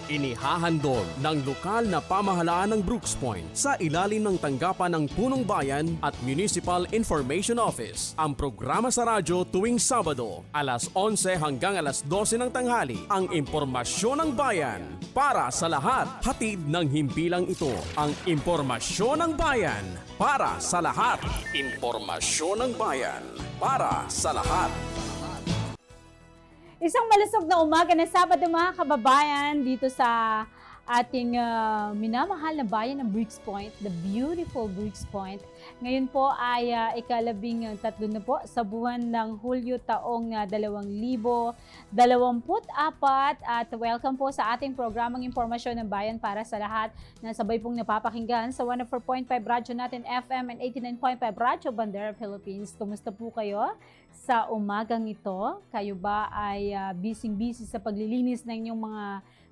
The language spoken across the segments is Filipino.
Inihahandog ng lokal na pamahalaan ng Brooks Point sa ilalim ng tanggapan ng Punong Bayan at Municipal Information Office ang programa sa radyo tuwing Sabado, alas 11 hanggang alas 12 ng tanghali, ang impormasyon ng bayan para sa lahat. Hatid ng himpilang ito, ang impormasyon ng bayan para sa lahat. Impormasyon ng bayan para sa lahat. Isang malusog na umaga na Sabado mga kababayan dito sa ating minamahal na bayan ng Brooks Point, the beautiful Brooks Point. Ngayon po ay ika-13 na po sa buwan ng Hulyo taong 2024 at welcome po sa ating programang Impormasyon ng Bayan para sa lahat na sabay pong napapakinggan sa 104.5 Radyo natin FM and 89.5 Radyo Bandera Philippines. Kumusta po kayo sa umagang ito? Kayo ba ay busy-busy sa paglilinis ng inyong mga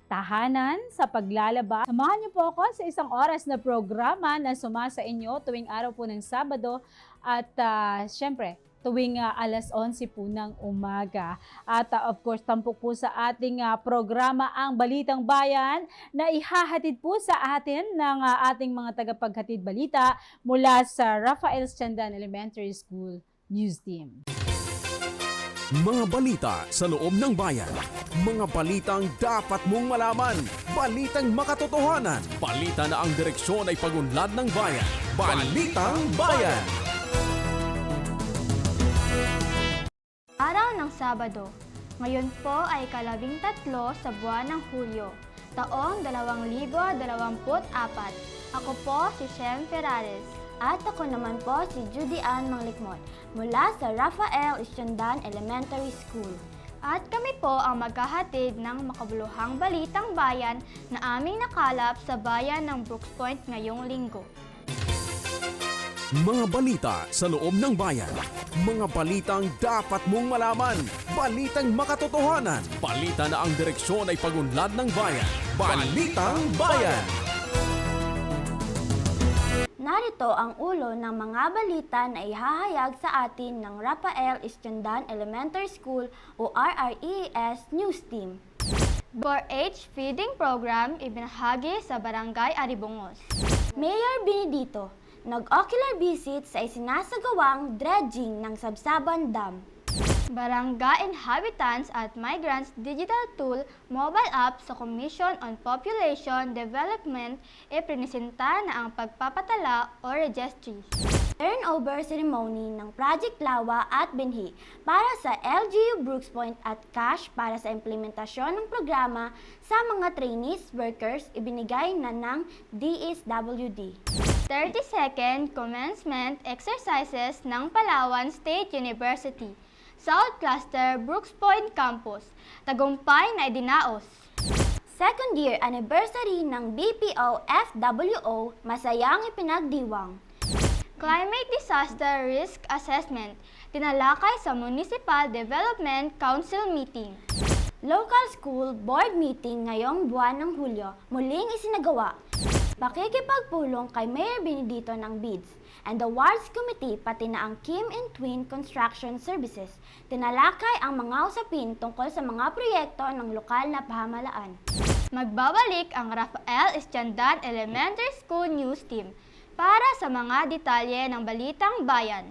tahanan, sa paglalaba? Samahan niyo po ako sa isang oras na programa na sumasa inyo tuwing araw po ng Sabado at syempre tuwing alas 11 po ng umaga. At of course, tampok po sa ating programa ang Balitang Bayan na ihahatid po sa atin ng ating mga tagapaghatid balita mula sa Rafael Estiandan Elementary School News Team. Mga balita sa loob ng bayan. Mga balitang dapat mong malaman. Balitang makatotohanan. Balita na ang direksyon ay pagunlad ng bayan. Balitang Bayan. Araw ng Sabado. Ngayon po ay ika-13 sa buwan ng Hulyo, taong 2024. Ako po si Shem Ferrares. At ako naman po si Judy Ann Manglikmon mula sa Rafael Estiandan Elementary School. At kami po ang maghahatid ng makabuluhang balitang bayan na aming nakalap sa bayan ng Brooks Point ngayong linggo. Mga balita sa loob ng bayan. Mga balitang dapat mong malaman. Balitang makatotohanan. Balita na ang direksyon ay pagunlad ng bayan. Balitang Bayan. Narito ang ulo ng mga balita na ihahayag sa atin ng Rafael Estiandan Elementary School o RRES News Team. 4-H feeding program ibinahagi sa Barangay Aribongos. Mayor Benedito, nag-ocular visit sa isinasagawang dredging ng Sabsaban Dam. Barangay Inhabitants at Migrants Digital Tool mobile app sa Commission on Population Development iprinisenta na ang pagpapatala o registry. Turnover ceremony ng Project Lawa at Binhi para sa LGU Brooks Point at cash para sa implementasyon ng programa sa mga trainees workers ibinigay na ng DSWD. 32nd commencement exercises ng Palawan State University. South Cluster, Brooks Point Campus, tagumpay na idinaos. Second year anniversary ng BPO FWO, masayang ipinagdiwang. Climate Disaster Risk Assessment, tinalakay sa Municipal Development Council meeting. Local School Board meeting ngayong buwan ng Hulyo, muling isinagawa. Pakikipagpulong kay Mayor Benedito ng BIDS and the Wards Committee pati na ang Kim and Twin Construction Services. Tinalakay ang mga usapin tungkol sa mga proyekto ng lokal na pamahalaan. Magbabalik ang Rafael Estiandan Elementary School News Team para sa mga detalye ng Balitang Bayan.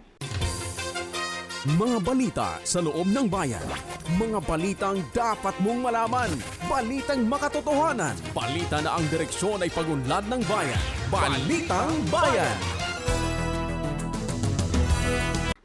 Mga balita sa loob ng bayan. Mga balitang dapat mong malaman. Balitang makatotohanan. Balita na ang direksyon ay pagunlad ng bayan. Balitang Bayan.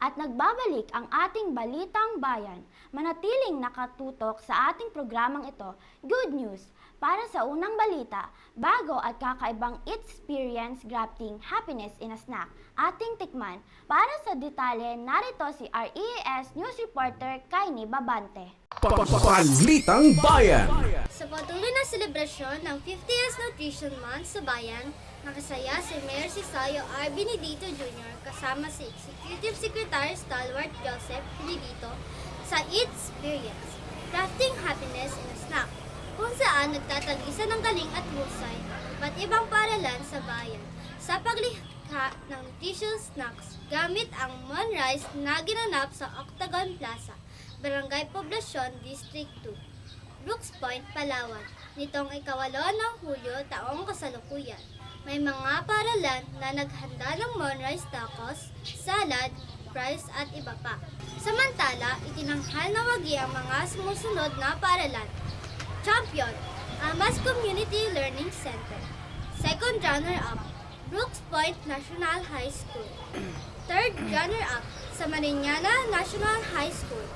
At nagbabalik ang ating Balitang Bayan. Manatiling nakatutok sa ating programang ito, Good News, para sa unang balita, bago at kakaibang experience grafting happiness in a snack, ating tikman. Para sa detalye, narito si RES News Reporter Kaini Babante. Balitang Bayan. Sa patuloy na selebrasyon ng 50th Nutrition Month sa bayan, nakasaya si Mayor Sisayo R. Benedito Jr. kasama si Executive Secretary Stalwart Joseph Benedito sa Experience, Crafting Happiness in a Snack, kung saan nagtatagisa ng galing at husay at ibang paaralan sa bayan sa paglikha ng nutritious snacks gamit ang Mon Rice na ginanap sa Octagon Plaza, Barangay Poblacion, District 2. Brooks Point, Palawan, nitong ika-8 ng Hulyo taong kasalukuyan. May mga paralan na naghanda ng moonrise tacos, salad, fries at iba pa. Samantala, itinanghal na wagi ang mga sumusunod na paralan. Champion, Amas Community Learning Center. Second runner-up, Brooks Point National High School. Third runner-up, Samariñana National High School.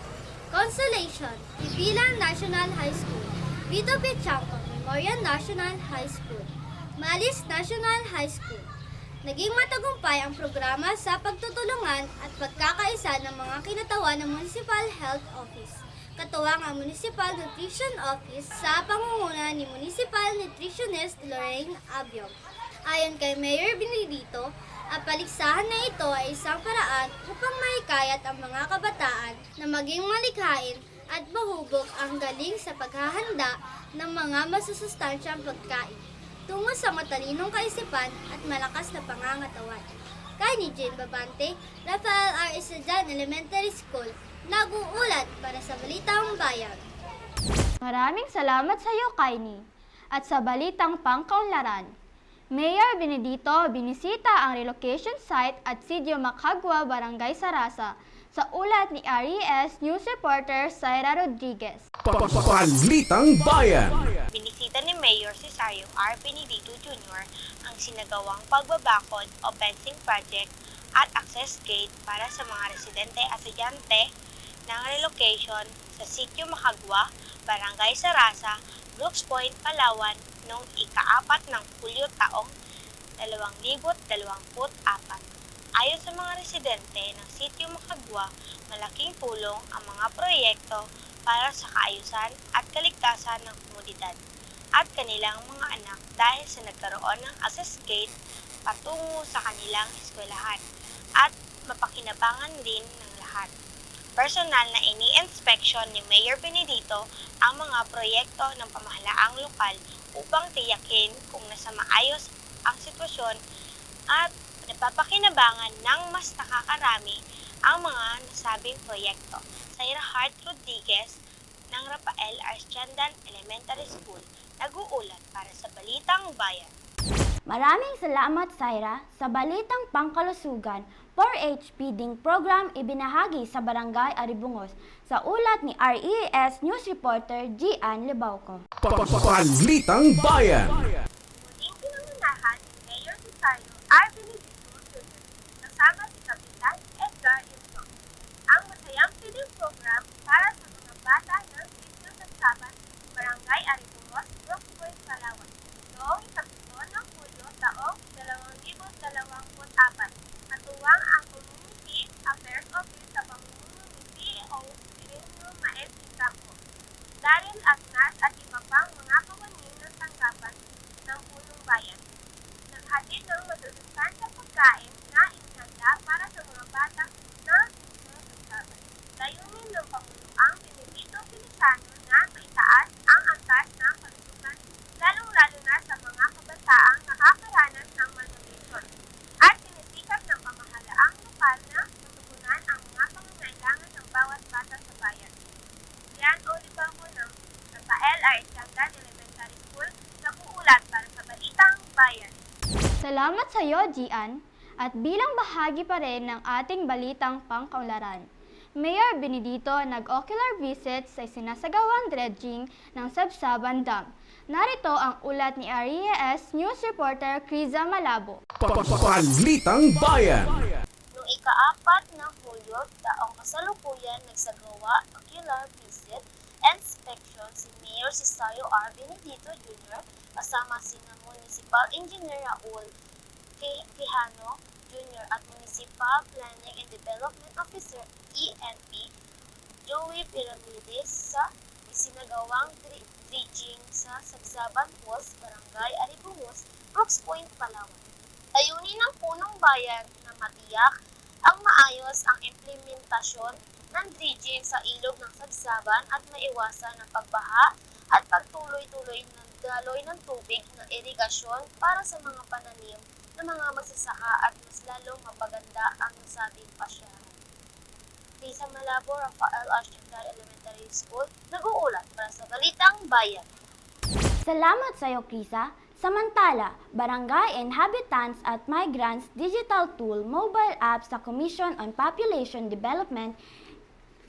Consolation, Ibilan National High School. Vito Pichanco Memorial National High School. Malis National High School. Naging matagumpay ang programa sa pagtutulungan at pagkakaisa ng mga kinatawan ng Municipal Health Office, katuwang ang Municipal Nutrition Office sa pangunguna ni Municipal Nutritionist Lorraine Abiog. Ayon kay Mayor Benedito, ang paligsahan na ito ay isang paraan upang mahikayat ang mga kabataan na maging malikhain at mahubog ang galing sa paghahanda ng mga masusustansyang pagkain tungo sa matalinong kaisipan at malakas na pangangatawan. Kay ni Jane Babante, Rafael R. Estudian Elementary School, nag-uulat para sa Balitang Bayan. Maraming salamat sa iyo, Kaini. At sa Balitang Pangkaunlaran, Mayor Benedito binisita ang relocation site at Sitio Macagua, Barangay Sarasa, sa ulat ni RES News reporter Zaira Rodriguez. Balitang Bayan. Binisita ni Mayor Cesario R. Benedito Jr. ang sinagawang pagbabakod o fencing project at access gate para sa mga residente at estudyante ng relocation sa Sitio Macagua, Barangay Sarasa, Brooks Point, Palawan noong ika-4 ng Hulyo taong 2024. Ayon sa mga residente ng Sitio Macagua, malaking tulong ang mga proyekto para sa kaayusan at kaligtasan ng komunidad at kanilang mga anak dahil sa nagkaroon ng access gate patungo sa kanilang eskwelahan at mapakinabangan din ng lahat. Personal na ini-inspection ni Mayor Benedito ang mga proyekto ng pamahalaang lokal upang tiyakin kung nasa maayos ang sitwasyon at napapakinabangan ng mas nakakarami ang mga nasabing proyekto. Zaira Hart Rodriguez ng Rafael R. Estudian Elementary School, nag-uulat para sa Balitang Bayan. Maraming salamat, Zaira. Sa Balitang Pangkalusugan, 4-H feeding program ibinahagi sa Barangay Aribungos sa ulat ni RES News reporter Gian Lebauco. Balitang Bayan. Muling pinangunahan ni Mayor Cesario R. Benedito Jr. kasama si Kapitan Edgar Ilson ang masayang feeding program para sa mga bata ng Sitio Sagsaban, Barangay Aribungos, Brooks Point, Palawan noong ika-7 ng Hulyo taong 2024. Katuwang ang Community Affairs Office sa pamumuno ni CEO Sirenio Maes Campo, Daryl Agnas at iba pang mga kawani ng tanggapan ng punong bayan. Naghatid ng masusustansya pagkain na inihanda para sa mga bata na Sitio Sagsaban. Layunin ng Panguluang Benedito Feliciano na maitaas ang antas ng kalusugan, lalong-lalo na sa mga kabataang nakakaranas ng malnutrition at sinisikat ng pamahalaang lokal na matugunan ang mga pangangailangan ng bawat bata sa bayan. Yan Oliver mo ng Rafael R. Estudian Elementary School, nag-uulat para sa Balitang Bayan. Salamat sa iyo, Gian. At bilang bahagi pa rin ng ating Balitang Pangkaunlaran, Mayor Benedito nag-ocular visit sa sinasagawang dredging ng Sabsaban Dam. Narito ang ulat ni RES News reporter Criza Malabo. Balitang Bayan. Noong ika-4 ng Hulyo taong kasalukuyan nagsagawa ocular visit and inspection si Mayor Cesario R. Benedito Jr. kasama sina Municipal Engineer Raul Quijano Jr. at Municipal Planning and Development Officer ENP Joey Piramides sa isinagawang dredging sa Sagsaban Falls, Barangay Aribungos, Brooks Point, Palawan. Layunin ng punong bayan na matiyak ang maayos ang implementasyon ng dredging sa ilog ng Sagsaban at maiwasan ang pagbaha at pagtuloy-tuloy ng daloy ng tubig ng irigasyon para sa mga pananim ng mga magsasaka at mas lalong mapaganda ang nasabing pasyahan. Lisa Malabo, Rafael Ascendan Elementary School, nag-uulat para sa Balitang Bayan. Salamat sa iyo, Krisa. Samantala, Barangay Inhabitants at Migrants Digital Tool mobile app sa Commission on Population Development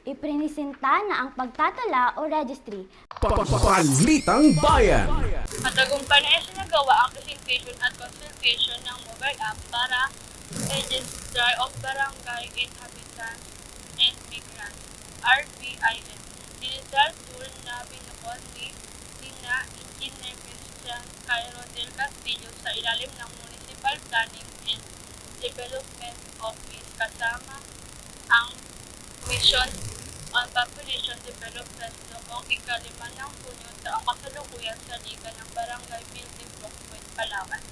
iprinisinta na ang pagtatala o registry. Balitang Bayan. Matagumpay na isinagawa ang presentation at consultation ng mobile app para Registrar of Barangay Inhabitants and Migrants, RBIM. Digital tool na binukod ni Sina Engineer Christian Cairo del Castillo sa ilalim ng Municipal Planning and Development Office kasama ang Mission on Population Development noong ika-5 ng Hunyo taong kasalukuyan sa Liga ng Barangay Building Brookspoint, Palawan.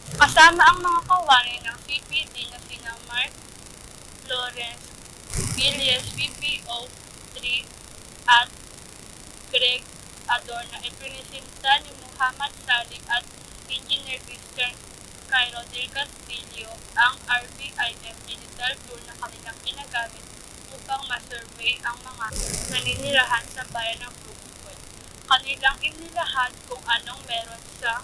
Kasama ang mga kawani ng CPD na sina Mark Lawrence, Villas PPO3 at Greg Adorna, iprinisinta ni Muhammad Salik at Engineer Christian Cairo del Castillo ang RBIM digital tool na kanilang ginagamit upang ma-survey ang mga naninirahan sa bayan ng Brookspoint. Kanilang inilahad kung anong meron sa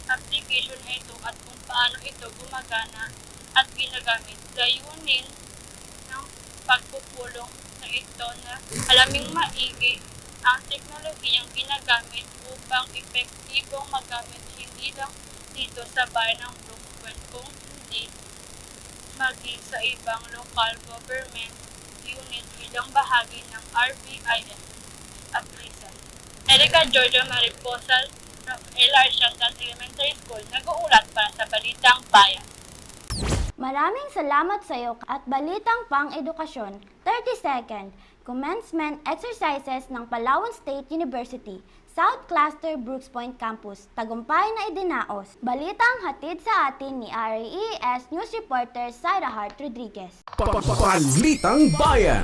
application na ito at kung paano ito gumagana at ginagamit. Layunin ng pagpupulong na ito na alaming maigi ang teknolohiyang ginagamit upang epektibong magamit hindi lang dito sa bayan ng Brookspoint kung hindi maging sa ibang local government unit bilang bahagi ng RBIM at Rizal. Erica Georgia Mariposal ng LR Shantan Elementary School nag-uulat para sa Balitang Bayan. Maraming salamat sa iyo at balitang pang-edukasyon. 30 second. Commencement exercises ng Palawan State University, South Cluster Brookspoint Campus, tagumpay na idinaos. Balitang hatid sa atin ni RAES News Reporter Syra Hart Rodriguez. Balitang Bayan.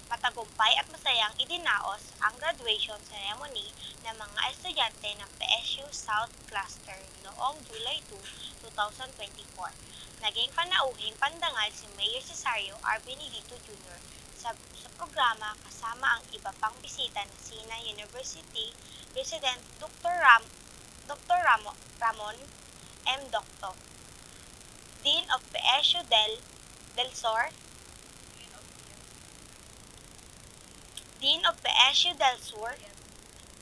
Matagumpay at masayang idinaos ang graduation ceremony ng mga estudyante ng PSU South Cluster noong July 2, 2024. Naging panauhing pandangal si Mayor Cesario R. Benedito Jr. sa programa kasama ang iba pang bisita na sina University President Dr. Ramon M. Docto, Dean of PSU del Sur, Dean of PSU del Sur,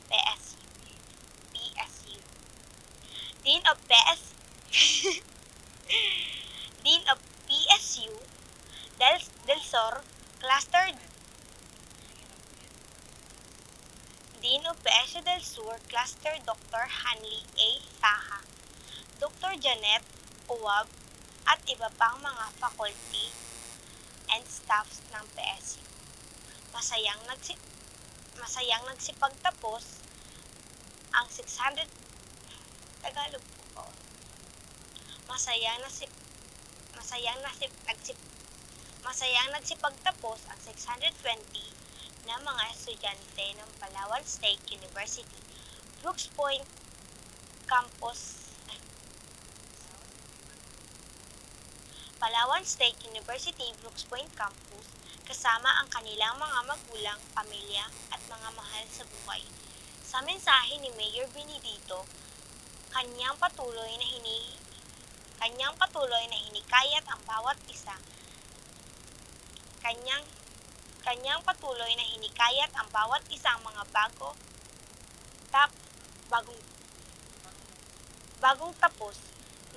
PSU, Dean of Dean of PSU del Sur Cluster, Dean of PSU del Sur Cluster Dr. Hanley A. Saha, Dr. Janet Uwab at iba pang mga faculty and staffs ng PSU. Masayang nagsipagtapos ang 600 Tagalog po. Masayang nagsipagtapos ang 620 na mga estudyante ng Palawan State University, Brookspoint Campus, Palawan State University, Brookspoint Campus, kasama ang kanilang mga magulang, pamilya at mga mahal sa buhay. Sa mensahe ni Mayor Benedito, kanyang patuloy na hinikayat ang bawat isang mga bagong tapos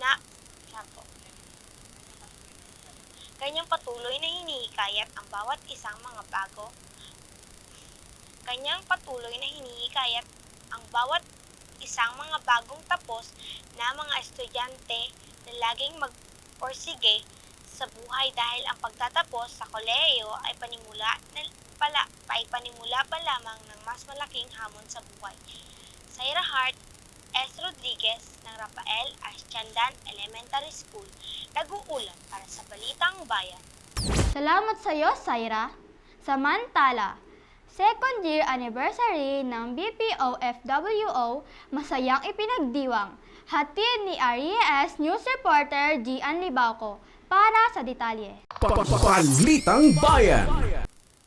na Kanyang patuloy na hinihikayat ang bawat isang mga bagong tapos na mga estudyante na laging magporsige sa buhay dahil ang pagtatapos sa kolehiyo ay panimula pa lamang ng mas malaking hamon sa buhay. Syra Hart S. Rodriguez ng Rafael Ascendan Elementary School, nag-uulat para sa Balitang Bayan. Salamat sa iyo, Syra. Samantala, second year anniversary ng BPO-FWO, masayang ipinagdiwang. Hatid ni RES News Reporter Gian Libauco. para sa detalye. Balitang Bayan.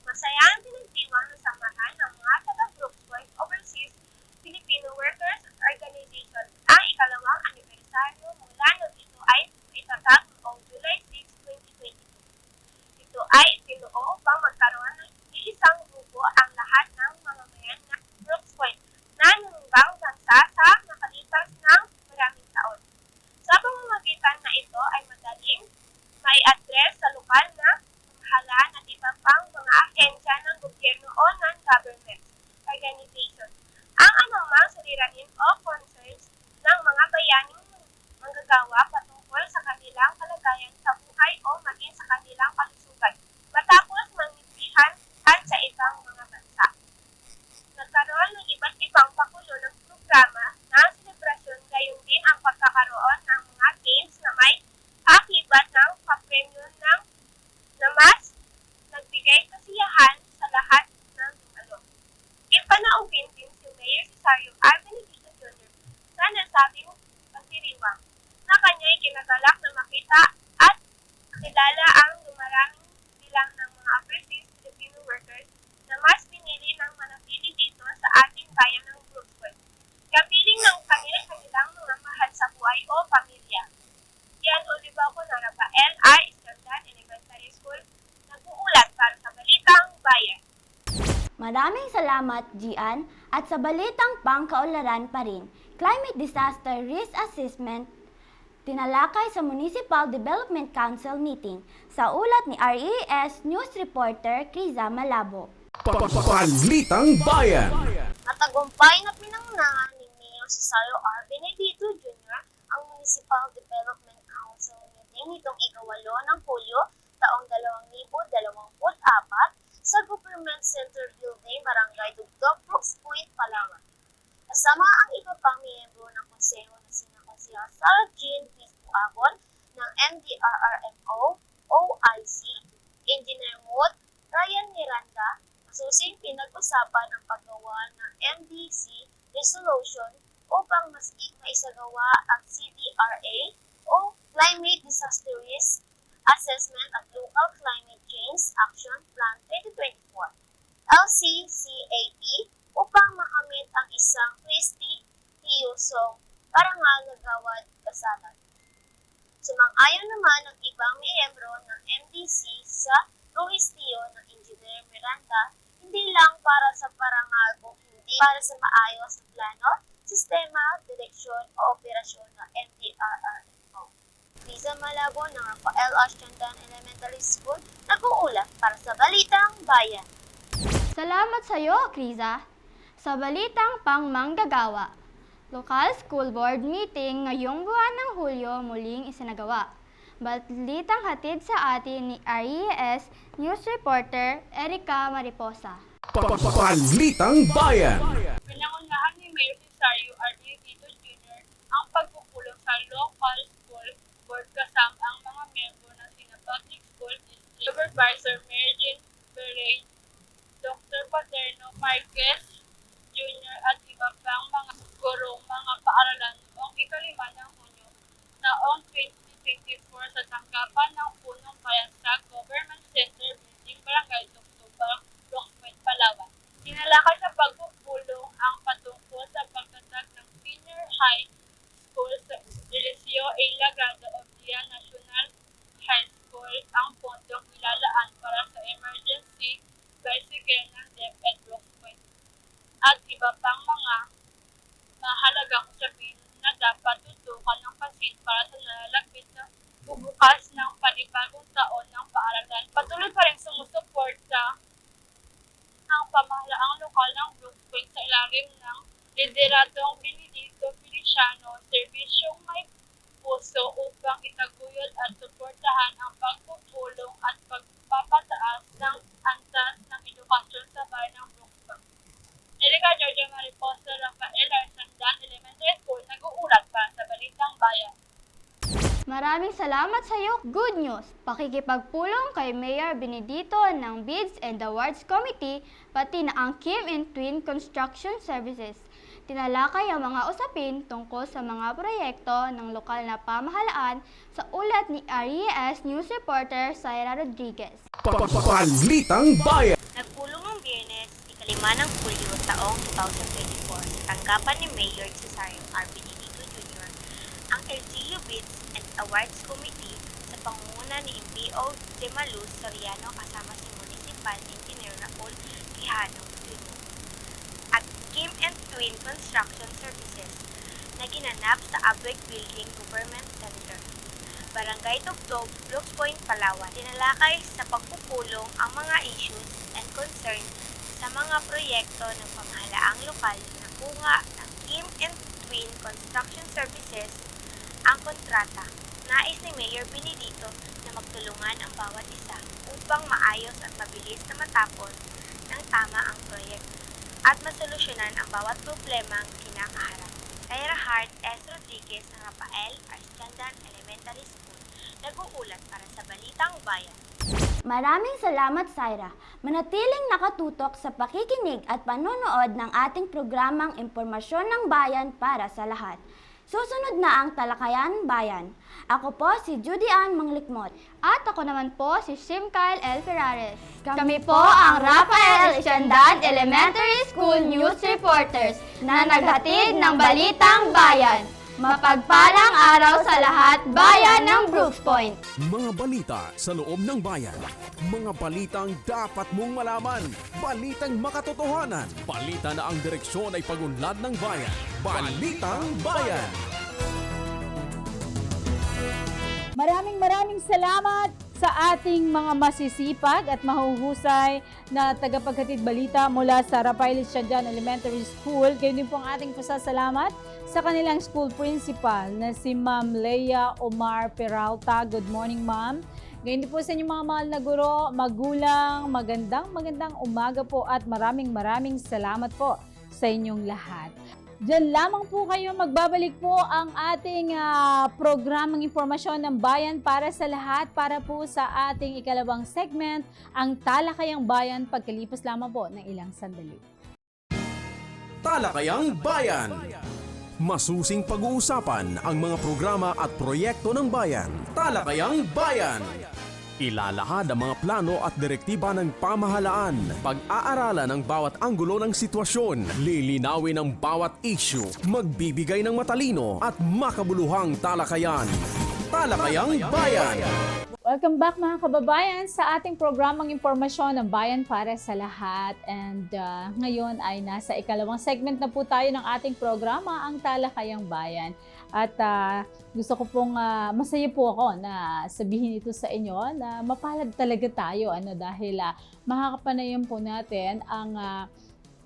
Masaya ang pinagdiwang ng samahan ng mga taga-Brooks Point Overseas Filipino Workers Organization ang ikalawang anibersaryo mula nung ito ay itatag noong July 6, 2022. Ito ay itinuo upang magkaroon ng iisang grupo ang lahat ng mamamayan ng Brooks Point na nangungbang bansa sa nakalipas ng maraming taon. Sa pamamagitan na ito ay madaling may address sa lokal na pamahalaan at iba pang mga ahensya ng gobyerno o non-government organization. Ang anumang suliranin o concerns ng mga bayaning manggagawa patungkol sa kanilang kalagayan sa buhay o maging sa kanilang kalusugan matapos mangyayari at sa ibang mga bansa. Nagkaroon ng iba't ibang pakulo ng programa ng selebrasyon gayon din ang pagkakaroon ng mga games na may akibat ng papremyo na mas nagbigay kasiyahan sa lahat ng dumalo. Ipanaubin din si Mayor Cesario R. Benedito Jr. sa nasabing pagdiriwang na kanya'y kinagalak na makita at kilala ang dumaraming bilang ng mga overseas Filipino workers na mas pinili ng manatili dito sa ating bayan ng Brooks Point. Kapiling ng kanilang mga mahal sa buhay o pamilya. Yan Oliva ko ng Rafael R. Estrandad Elementary School, nag-uulat para sa Balitang Bayan. Maraming salamat, Gian. At sa balitang pangkaularan pa rin, Climate Disaster Risk Assessment tinalakay sa Municipal Development Council meeting sa ulat ni RES News Reporter Criza Malabo. Balitang Bayan. Matagumpay na pinangunahan ni Mayor Cesario R. Benedito Jr. ang Municipal Development Council meeting nitong ika-8 ng Hulyo taong 2024 sa Government Center Building, Barangay Dugdog, Brooks Point, Palawan. Kasama ang iba pang miyembro ng konseho na sina Konsehal Sarah Jean Bispo Agon ng MDRRMO, OIC, Engineer Mood, Ryan Miranda, masusing pinag-usapan ang paggawa ng MDC resolution upang mas maisagawa ang CDRA o Climate Disaster Risk Assessment at Local Climate Change Action Plan 2024, LCCAP, upang makamit ang isang prestihiyosong parangal na gawad kasalan. Sumang-ayon naman ang ibang miyembro ng MDC sa prohestiyo ng Engineer Miranda, hindi lang para sa parangal kung hindi para sa maayos na plano, sistema, direksyon o operasyon ng MDRRMO. Criza Malabo ng Rafael Estrandad Elementary School, nag-uulat para sa Balitang Bayan. Salamat sa iyo, Criza. Sa balitang pangmanggagawa, Local School Board meeting ngayong buwan ng Hulyo muling isinagawa. Balitang hatid sa atin ni RES News Reporter Erica Mariposa. Balitang Bayan. Pinangunahan ni Mayor Cesario R. Benedito Jr. ang pagpupulong sa local school board kasama ang mga miyembro ng sina Public School District Supervisor Mergin Beray, Dr. Paterno Marquez Jr. at iba pang mga gurong mga paaralan noong ika-5 ng Hunyo noong 2024 sa tanggapan ng Punong Bayan sa Government Center Building, Barangay Dugdog, Brooks Point, Palawan. Tinalakay sa pagpupulong ang patungkol sa pagtatag ng senior high school sa Eliseo A. Lagado of Dia National High School ang pondong ilalaan para sa emergency bicycle ng DepEd Brooks Point at iba pang mga mahalagang usapin na dapat tutukan ng pansin para sa nalalapit na bubukas ng panibagong taon ng paaralan. Patuloy pa rin sumusuporta ang pamahalaang lokal ng Brooks Point sa ilalim ng lideratong Benedito Feliciano, serbisyong may puso upang itaguyod at suportahan ang pagpupulong at pagpapataas ng antas ng edukasyon sa bayan ng Brooks Point. Erica Georgia Mariposa, Rafael Estrandad Elementary School, nag-uulat para sa Balitang Bayan. Maraming salamat sa iyo. Good news! Pakikipagpulong kay Mayor Benedito ng Bids and Awards Committee, pati na ang Kim and Twin Construction Services. Tinalakay ang mga usapin tungkol sa mga proyekto ng lokal na pamahalaan sa ulat ni RES News reporter Syra Rodriguez. Balitang Bayan. Nagpulong ng Biyernes, ikalima ng Hulyo taong 2024 sa tanggapan ni Mayor Cesario R. Benedito Jr. ang LGU Bids and Awards Committee sa pangunguna ni MPO de Maluz Soriano kasama si Municipal Engineer Raul Quijano Jr. at Kim and Twin Construction Services na ginanap sa Abweg Building Government Center, Barangay Tugtog, Brooks Point, Palawan. Tinalakay sa pagpupulong ang mga issues and concerns sa mga proyekto ng pamahalaang lokal na bunga ng Kim and Twin Construction Services ang kontrata. Nais ni Mayor Benedito na magtulungan ang bawat isa upang maayos at mabilis na matapos ng tama ang proyekto at masolusyonan ang bawat problemang kinakaharap. Syra Hart S. Rodriguez ng Rafael Archandan Elementary School nag-uulat para sa Balitang Bayan. Maraming salamat, Syra. Manatiling nakatutok sa pakikinig at panonood ng ating programang Impormasyon ng Bayan para sa lahat. Susunod na ang Talakayan Bayan. Ako po si Judy Ann Manglikmot. At ako naman po si Shim Kyle L. Ferrares. Kami po ang Rafael Archandan Elementary School News Reporters na naghatid ng Balitang Bayan. Mapagpalang araw sa lahat, bayan ng Brooks Point. Mga balita sa loob ng bayan. Mga balitang dapat mong malaman. Balitang makatotohanan. Balita na ang direksyon ay pagunlad ng bayan. Balitang Bayan. Maraming salamat sa ating mga masisipag at mahuhusay na tagapaghatid balita mula sa Rafael Archandan Elementary School. Kayo din po ang ating pasasalamat sa kanilang school principal na si Ma'am Leia Omar Peralta. Good morning, Ma'am. Ngayon din po sa inyong mga mahal na guro, magulang, magandang umaga po at maraming salamat po sa inyong lahat. Diyan lamang po kayo, magbabalik po ang ating programang Impormasyon ng Bayan para sa lahat, para po sa ating ikalawang segment, ang Talakayang Bayan, pagkalipas lamang po ng ilang sandali. Talakayang Bayan. Masusing pag-uusapan ang mga programa at proyekto ng bayan. Talakayang Bayan. Ilalahad ang mga plano at direktiba ng pamahalaan. Pag-aaralan ang bawat anggulo ng sitwasyon. Lilinawin ang bawat issue. Magbibigay ng matalino at makabuluhang talakayan. Talakayang Bayan. Welcome back mga kababayan sa ating programang Impormasyon ng Bayan para sa lahat. And ngayon ay nasa ikalawang segment na po tayo ng ating programa, ang Talakayang Bayan. At gusto ko pong masaya po ako na sabihin ito sa inyo na mapalad talaga tayo dahil makakapanayam po natin ang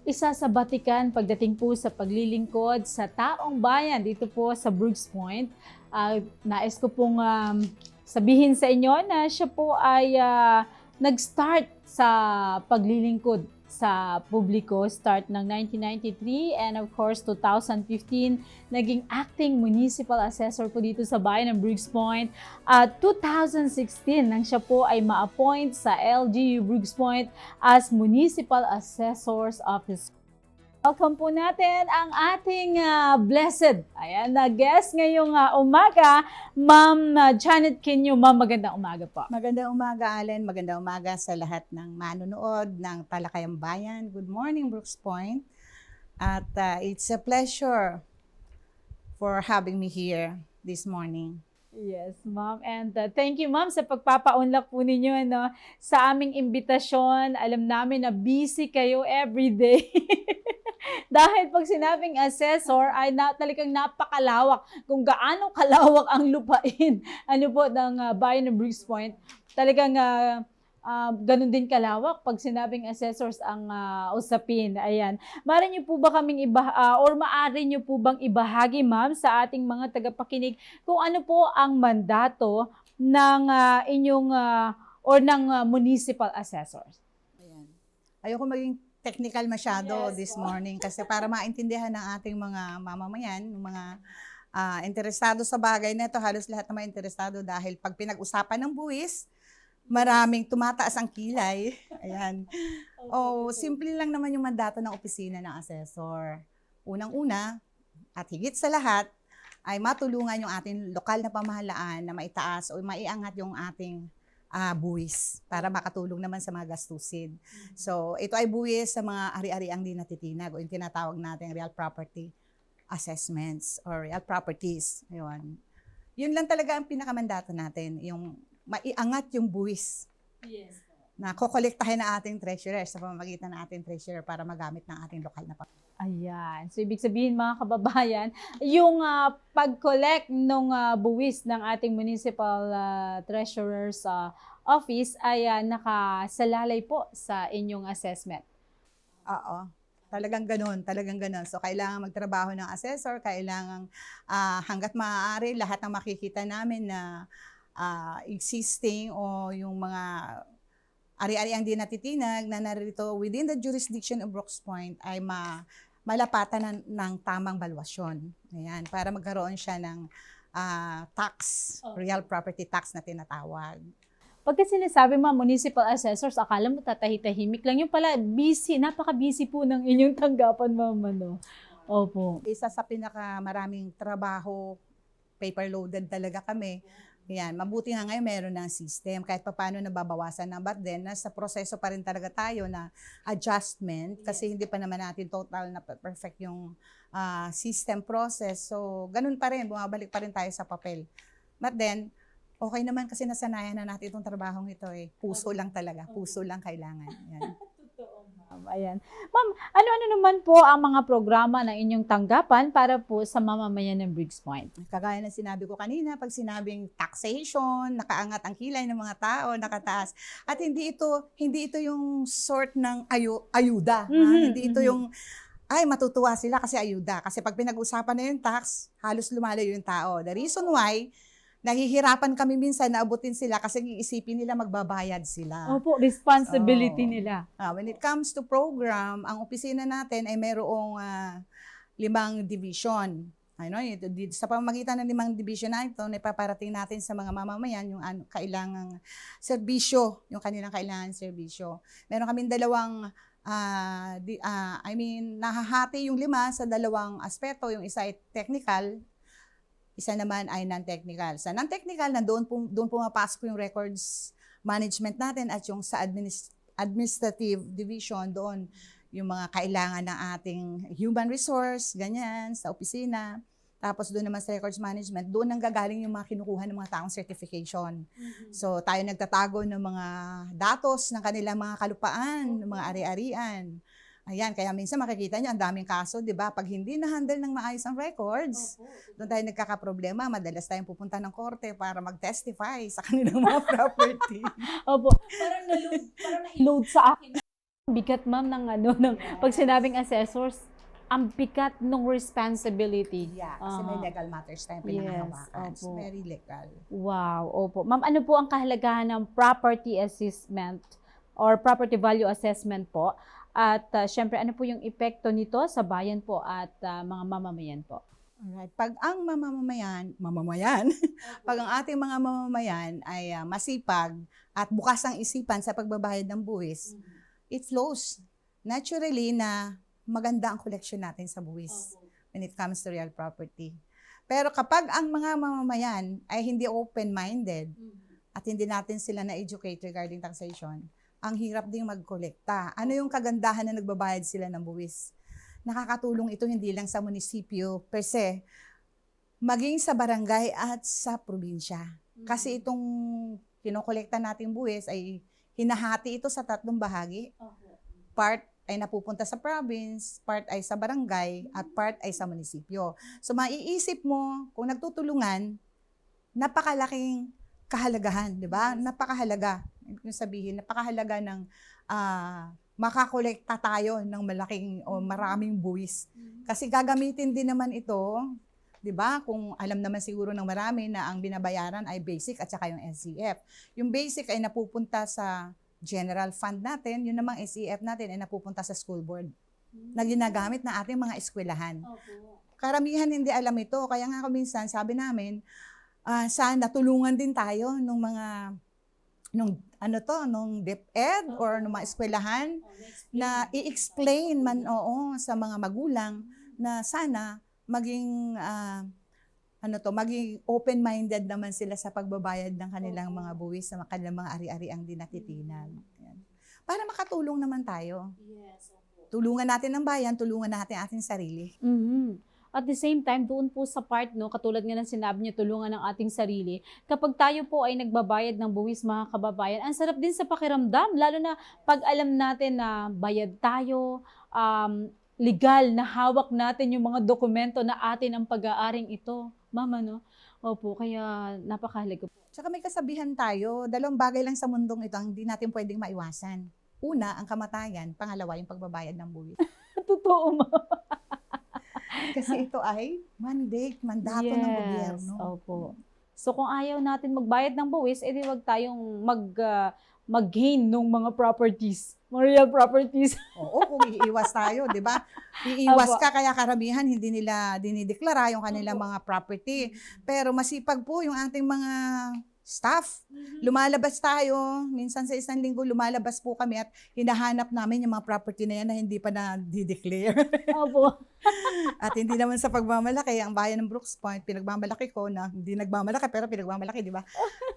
isa sa batikan pagdating po sa paglilingkod sa taong bayan dito po sa Brooks Point. Nais ko pong sabihin sa inyo na siya po ay nag-start sa paglilingkod sa publiko, start ng 1993 and of course 2015, naging acting municipal assessor po dito sa bayan ng Brooks Point. 2016 nang siya po ay ma-appoint sa LGU Brooks Point as Municipal Assessor's Office. Welcome po natin ang ating blessed na guest ngayong umaga, Ma'am Janet Quinio. Ma'am, magandang umaga po. Magandang umaga, Allen. Magandang umaga sa lahat ng manonood ng Talakayang Bayan. Good morning, Brooks Point. At it's a pleasure for having me here this morning. Yes, Ma'am. And thank you, Ma'am, sa pagpapaunlak po ninyo sa aming imbitasyon. Alam namin na busy kayo every day. Dahil pag sinabing assessor ay talagang napakalawak. Kung gaano kalawak ang lupain ng bayan ng Brooks Point, talagang ganun din kalawak pag sinabing assessors ang usapin. Ayan. Maaari niyo po ba kaming maaari niyo po bang ibahagi, Ma'am, sa ating mga tagapakinig kung ano po ang mandato ng inyong or ng municipal assessors? Ayan. Ayoko maging technical masyado this morning kasi para maintindihan ng ating mga mamamayan, mga interesado sa bagay na ito, halos lahat naman interesado dahil pag pinag-usapan ng buwis, maraming tumataas ang kilay. Ayan. Simple lang naman yung mandato ng opisina ng assessor. Unang-una, at higit sa lahat, ay matulungan yung ating lokal na pamahalaan na maitaas o maiangat yung ating buwis para makatulong naman sa mga gastusin. So, ito ay buwis sa mga ari-ariang di natitinag o yung tinatawag natin real property assessments or real properties. Ayun. Yun lang talaga ang pinakamandato natin, yung maiangat yung buwis na kokolektahin na ating treasurer sa pamamagitan ng ating treasurer para magamit ng ating lokal na pamahalaan. Ayan. So, ibig sabihin mga kababayan, yung pag-collect ng buwis ng ating municipal treasurer's office ay nakasalalay po sa inyong assessment. Oo. Talagang ganun. So, kailangan magtrabaho ng assessor, kailangan hanggat maaari, lahat ng makikita namin na existing o yung mga ari-ari ang di natitinag na narito within the jurisdiction of Brooks Point ay malapatan ng tamang valuasyon. Ayan, para magkaroon siya ng tax, real property tax na tinatawag. Pagka sinasabi mga municipal assessors, akala mo tatahitahimik lang. Yung pala, busy, napaka-busy po ng inyong tanggapan, ma'am. Opo. Isa sa pinakamaraming trabaho, paper-loaded talaga kami. Yan, mabuti nga ngayon meron ng system kahit paano nababawasan na, but then nasa proseso pa rin talaga tayo na adjustment kasi hindi pa naman natin total na perfect yung system process. So, ganun pa rin, bumabalik pa rin tayo sa papel. But then, okay naman kasi nasanayan na natin itong trabahong ito eh. Puso lang talaga, puso lang kailangan. Yan. Ayan. Ma'am, ano-ano naman po ang mga programa ng inyong tanggapan para po sa mamamayan ng Briggs Point? Kagaya ng sinabi ko kanina, pag sinabing taxation, nakaangat ang kilay ng mga tao, nakataas. At hindi ito yung sort ng ayuda. Hindi ito yung ay matutuwa sila kasi ayuda. Kasi pag pinag-usapan na yung tax, halos lumalayo yung tao. The reason why, nahihirapan kami minsan na abutin sila kasi iisipin nila magbabayad sila. Opo, responsibility nila. When it comes to program, ang opisina natin ay mayroong 5 division. Sa pamamagitan ng 5 division na ito, napaparating natin sa mga mamamayan yung kailangang serbisyo, yung kanilang kailangan serbisyo. Meron kaming dalawang nahahati yung 5 sa dalawang aspeto. Yung isa ay technical, isa naman ay non-technical. Sa non-technical, doon pumapasok yung records management natin at yung sa administrative division, doon yung mga kailangan ng ating human resource, ganyan, sa opisina. Tapos doon naman sa records management, doon ang gagaling yung mga kinukuha ng mga taong certification. So tayo nagtatago ng mga datos ng kanilang mga kalupaan, ng mga ari-arian. Ayan, kaya minsan makikita nyo, ang daming kaso, di ba? Pag hindi na-handle ng maayos ang records, doon tayo nagkakaproblema. Madalas tayong pupunta ng korte para mag-testify sa kanilang mga property. Opo. Parang na-load sa akin. Bigat, ma'am, pag sinabing assessors, ang bigat ng responsibility. Yeah, kasi may legal matters tayong pinangahawakan. Yes, opo. Very legal. Wow, opo. Ma'am, ano po ang kahalagahan ng property assessment or property value assessment po? At syempre, ano po yung epekto nito sa bayan po at mga mamamayan po? Alright. Pag ang pag ang ating mga mamamayan ay masipag at bukas ang isipan sa pagbabayad ng buwis, it flows naturally na maganda ang collection natin sa buwis when it comes to real property. Pero kapag ang mga mamamayan ay hindi open-minded at hindi natin sila na-educate regarding taxation, ang hirap ding magkolekta. Ano yung kagandahan na nagbabayad sila ng buwis? Nakakatulong ito hindi lang sa munisipyo per se, maging sa barangay at sa probinsya. Kasi itong kinokolekta nating buwis ay hinahati ito sa 3 bahagi. Part ay napupunta sa province, part ay sa barangay, at part ay sa munisipyo. So maiisip mo, kung nagtutulungan, napakalaking kahalagahan, di ba? Napakahalaga. Ibig sabihin, napakahalaga ng makakolekta tayo ng malaking o maraming buwis. Kasi gagamitin din naman ito, di ba? Kung alam naman siguro ng marami na ang binabayaran ay basic at saka yung SCF. Yung basic ay napupunta sa general fund natin, yun namang SCF natin ay napupunta sa school board na ginagamit na ating mga eskwelahan. Karamihan hindi alam ito, kaya nga minsan sabi namin, sana tulungan din tayo nung mga nung DepEd or nung mga eskwelahan na i-explain man sa mga magulang na sana maging maging open-minded naman sila sa pagbabayad ng kanilang mga buwis, sa kanilang mga ari-ari ang dinatitinan. Yan. Para makatulong naman tayo. Tulungan natin ang bayan, tulungan natin ating sarili. At the same time, doon po sa part, no, katulad nga ng sinabi niyo, tulungan ng ating sarili. Kapag tayo po ay nagbabayad ng buwis, mga kababayan, ang sarap din sa pakiramdam, lalo na pag alam natin na bayad tayo, legal, na hawak natin yung mga dokumento na atin ang pag-aaring ito. Mama, no? Opo, kaya napakahalaga po. Tsaka may kasabihan tayo, dalawang bagay lang sa mundong ito ang hindi natin pwedeng maiwasan. Una, ang kamatayan. Pangalawa, yung pagbabayad ng buwis. Totoo, ma. Kasi ito ay mandato ng gobyerno. Opo. So kung ayaw natin magbayad ng buwis, edi wag tayong mag-gain ng mga properties, mga real properties. Oo, kung iiwas tayo, di ba? Iiwas Opo. ka, kaya karamihan hindi nila dinideklara yung kanilang mga property. Pero masipag po yung ating mga staff. Lumalabas tayo, minsan sa isang linggo lumalabas po kami at hinahanap namin yung mga property na yan na hindi pa na-declare. Opo. At hindi naman sa pagmamalaki, ang bayan ng Brooks Point, pinagmamalaki ko na, hindi nagmamalaki pero pinagmamalaki, di ba?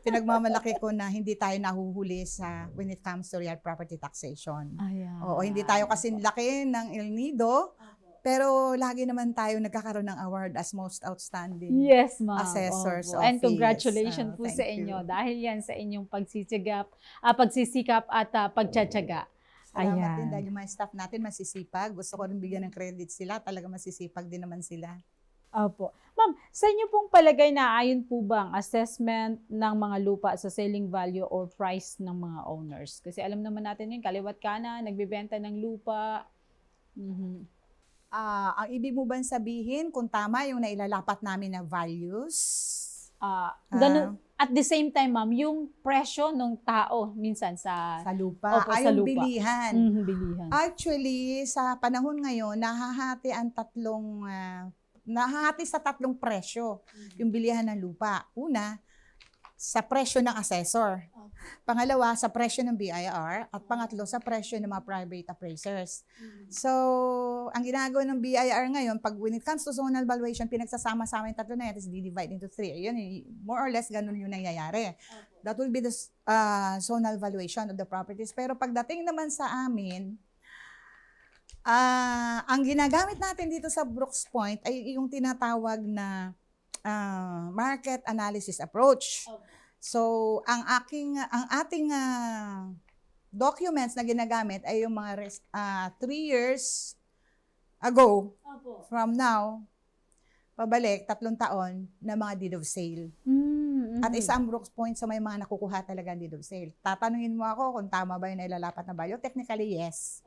Pinagmamalaki ko na hindi tayo nahuhuli sa when it comes to real property taxation. Ayan. Oo, hindi tayo kasing laki ng El Nido, pero lagi naman tayo nagkakaroon ng award as most outstanding. Yes, ma'am. Assessor's Opo. And office. congratulations po Thank sa inyo. you. Dahil yan sa inyong pagsisikap at pagtsatsaga. Salamat din Ayan. dahil yung mga staff natin masisipag. Gusto ko rin bigyan ng credit sila. Talaga masisipag din naman sila. Opo. Ma'am, sa inyo pong palagay na ayon po ba ang assessment ng mga lupa sa selling value or price ng mga owners? Kasi alam naman natin yun, kaliwat kanan, nagbebenta ng lupa. Ang ibig mo ba sabihin kung tama yung nailalapat namin na values? Ganun. At the same time, ma'am, yung presyo ng tao minsan sa Sa lupa? Opo, Ay, sa yung lupa. bilihan. Bilihan. Actually, sa panahon ngayon, nahahati sa tatlong presyo yung bilihan ng lupa. Una, sa presyo ng assessor. Pangalawa, sa presyo ng BIR. At pangatlo, sa presyo ng mga private appraisers. So, ang ginagawa ng BIR ngayon, when it comes to zonal valuation, pinagsasama-sama yung tatlo na yan, tapos divide into 3. Yun, more or less, ganun yung nangyayari. That will be the zonal valuation of the properties. Pero pagdating naman sa amin, ang ginagamit natin dito sa Brooks Point ay yung tinatawag na market analysis approach. So, ang ating documents na ginagamit ay yung mga 3 years ago, from now, pabalik, 3 taon na mga deed of sale. At isang Brooks Point sa may mga nakukuha talaga deed of sale. Tatanungin mo ako kung tama ba yung nailalapat na value? Technically, yes.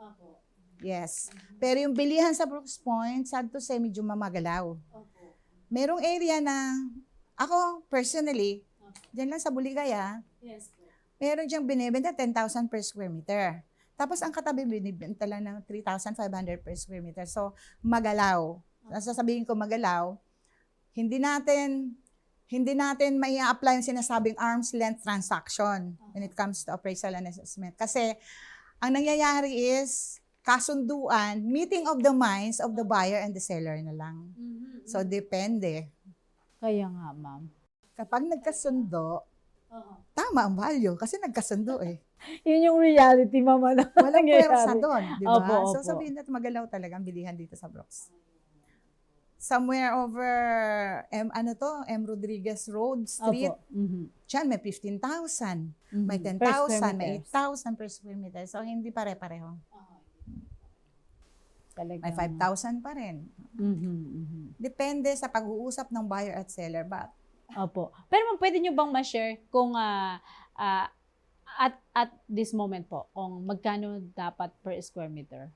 Yes. Pero yung bilihan sa Brooks Point, sad to say, medyo mamagalaw. Merong area na, ako personally, dyan lang sa Buligaya, meron diyang binibenta 10,000 per square meter. Tapos ang katabi binibenta lang ng 3,500 per square meter. So, magalaw. Sasabihin ko magalaw, hindi natin may apply yung sinasabing arm's length transaction when it comes to appraisal and assessment. Kasi, ang nangyayari is, kasunduan, meeting of the minds of the buyer and the seller na lang. So, depende. Kaya nga, ma'am. Kapag nagkasundo, tama ang value kasi nagkasundo eh. Yun yung reality, mama. Na Walang nangyayari. pwersa doon, di ba? Opo, So, opo. sabihin natin magalaw talaga ang bilihan dito sa Brooks. Somewhere over, M. Rodriguez Road Street, Opo. dyan may 15,000, may Per 10,000, square may meters. 8,000 per square meter. So, hindi pare-pareho. Talagang- May 5,000 pa rin. Depende sa pag-uusap ng buyer at seller. But Opo. Pero ma'am, pwede nyo bang ma-share kung at this moment po, kung magkano dapat per square meter?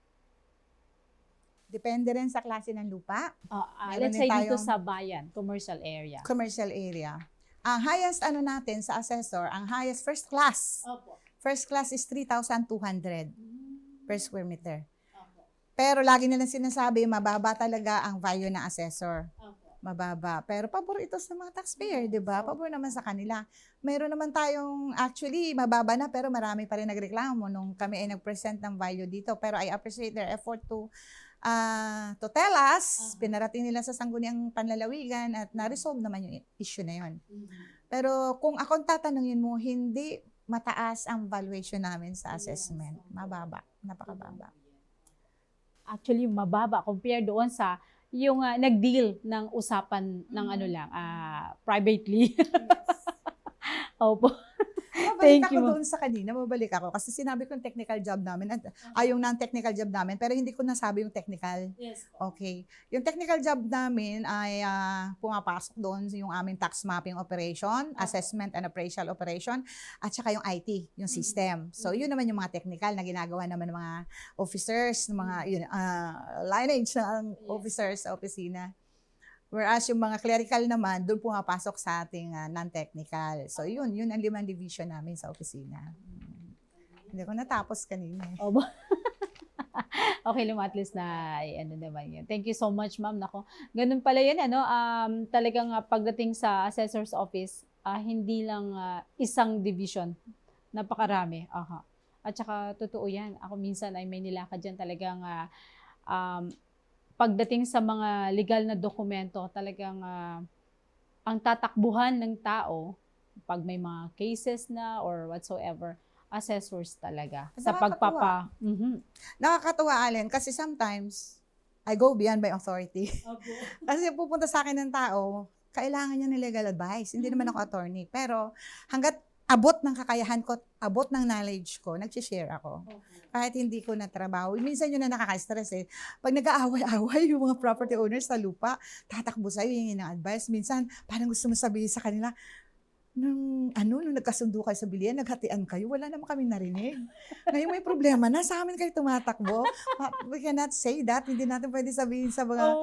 depende rin sa klase ng lupa. Meron Let's din say dito tayong- sa bayan, commercial area. Commercial area. Ang highest natin sa assessor, ang highest first class. Opo. First class is 3,200 per square meter. Pero lagi nilang sinasabi, mababa talaga ang value ng assessor. Mababa. Pero pabor ito sa mga taxpayer, di ba? Pabor naman sa kanila. Meron naman tayong, actually, mababa na, pero marami pa rin nagreklamo nung kami ay nag-present ng value dito. Pero I appreciate their effort to to tell us, pinarating nila sa sangguniang panlalawigan at na-resolve naman yung issue na yun. Pero kung akong tatanungin mo, hindi mataas ang valuation namin sa assessment. Mababa, napakababa. Actually, mababa compare doon sa yung nag-deal ng usapan ng ano lang, privately. Opo. Mabalik Thank ako you. doon sa kanina, mabalik ako. Kasi sinabi ko yung technical job namin, at yung non-technical job namin, pero hindi ko nasabi yung technical. Yes. Okay. Yung technical job namin ay pumapasok doon yung aming tax mapping operation, assessment and appraisal operation, at saka yung IT, yung system. So, yun naman yung mga technical na ginagawa naman ng mga officers, ng mga lineage ng officers sa opisina. Whereas yung mga clerical naman, doon pumapasok sa ating non-technical. So, yun ang 5 division namin sa opisina. Hindi ko natapos kanina. Opo. Okay lang, at least na ano naman yun. Thank you so much, ma'am. Nako, ganun pala yun, ano, talagang pagdating sa assessor's office, hindi lang isang division. Napakarami. Aha. At saka, totoo yan. Ako minsan ay may nilakad dyan talagang pagdating sa mga legal na dokumento, talagang ang tatakbuhan ng tao, pag may mga cases na or whatsoever, assessors talaga. Sa pagpapa... Nakakatuwa, Allen, kasi sometimes, I go beyond my authority. Kasi pupunta sa akin ng tao, kailangan niya ng legal advice. Hindi naman ako attorney. Pero hanggat abot ng kakayahan ko, abot ng knowledge ko, nag-share ako. Kahit hindi ko natrabaho. Minsan yun na nakaka-stress eh. Pag nag-aaway-away yung mga property owners sa lupa, tatakbo sa'yo, hingin ng advice. Minsan, parang gusto mo sabihin sa kanila, nung nagkasundo kayo sa bilihan, naghatian kayo, wala naman kami narinig. Ngayon may problema na, sa amin kayo tumatakbo. We cannot say that. Hindi natin pwede sabihin sa mga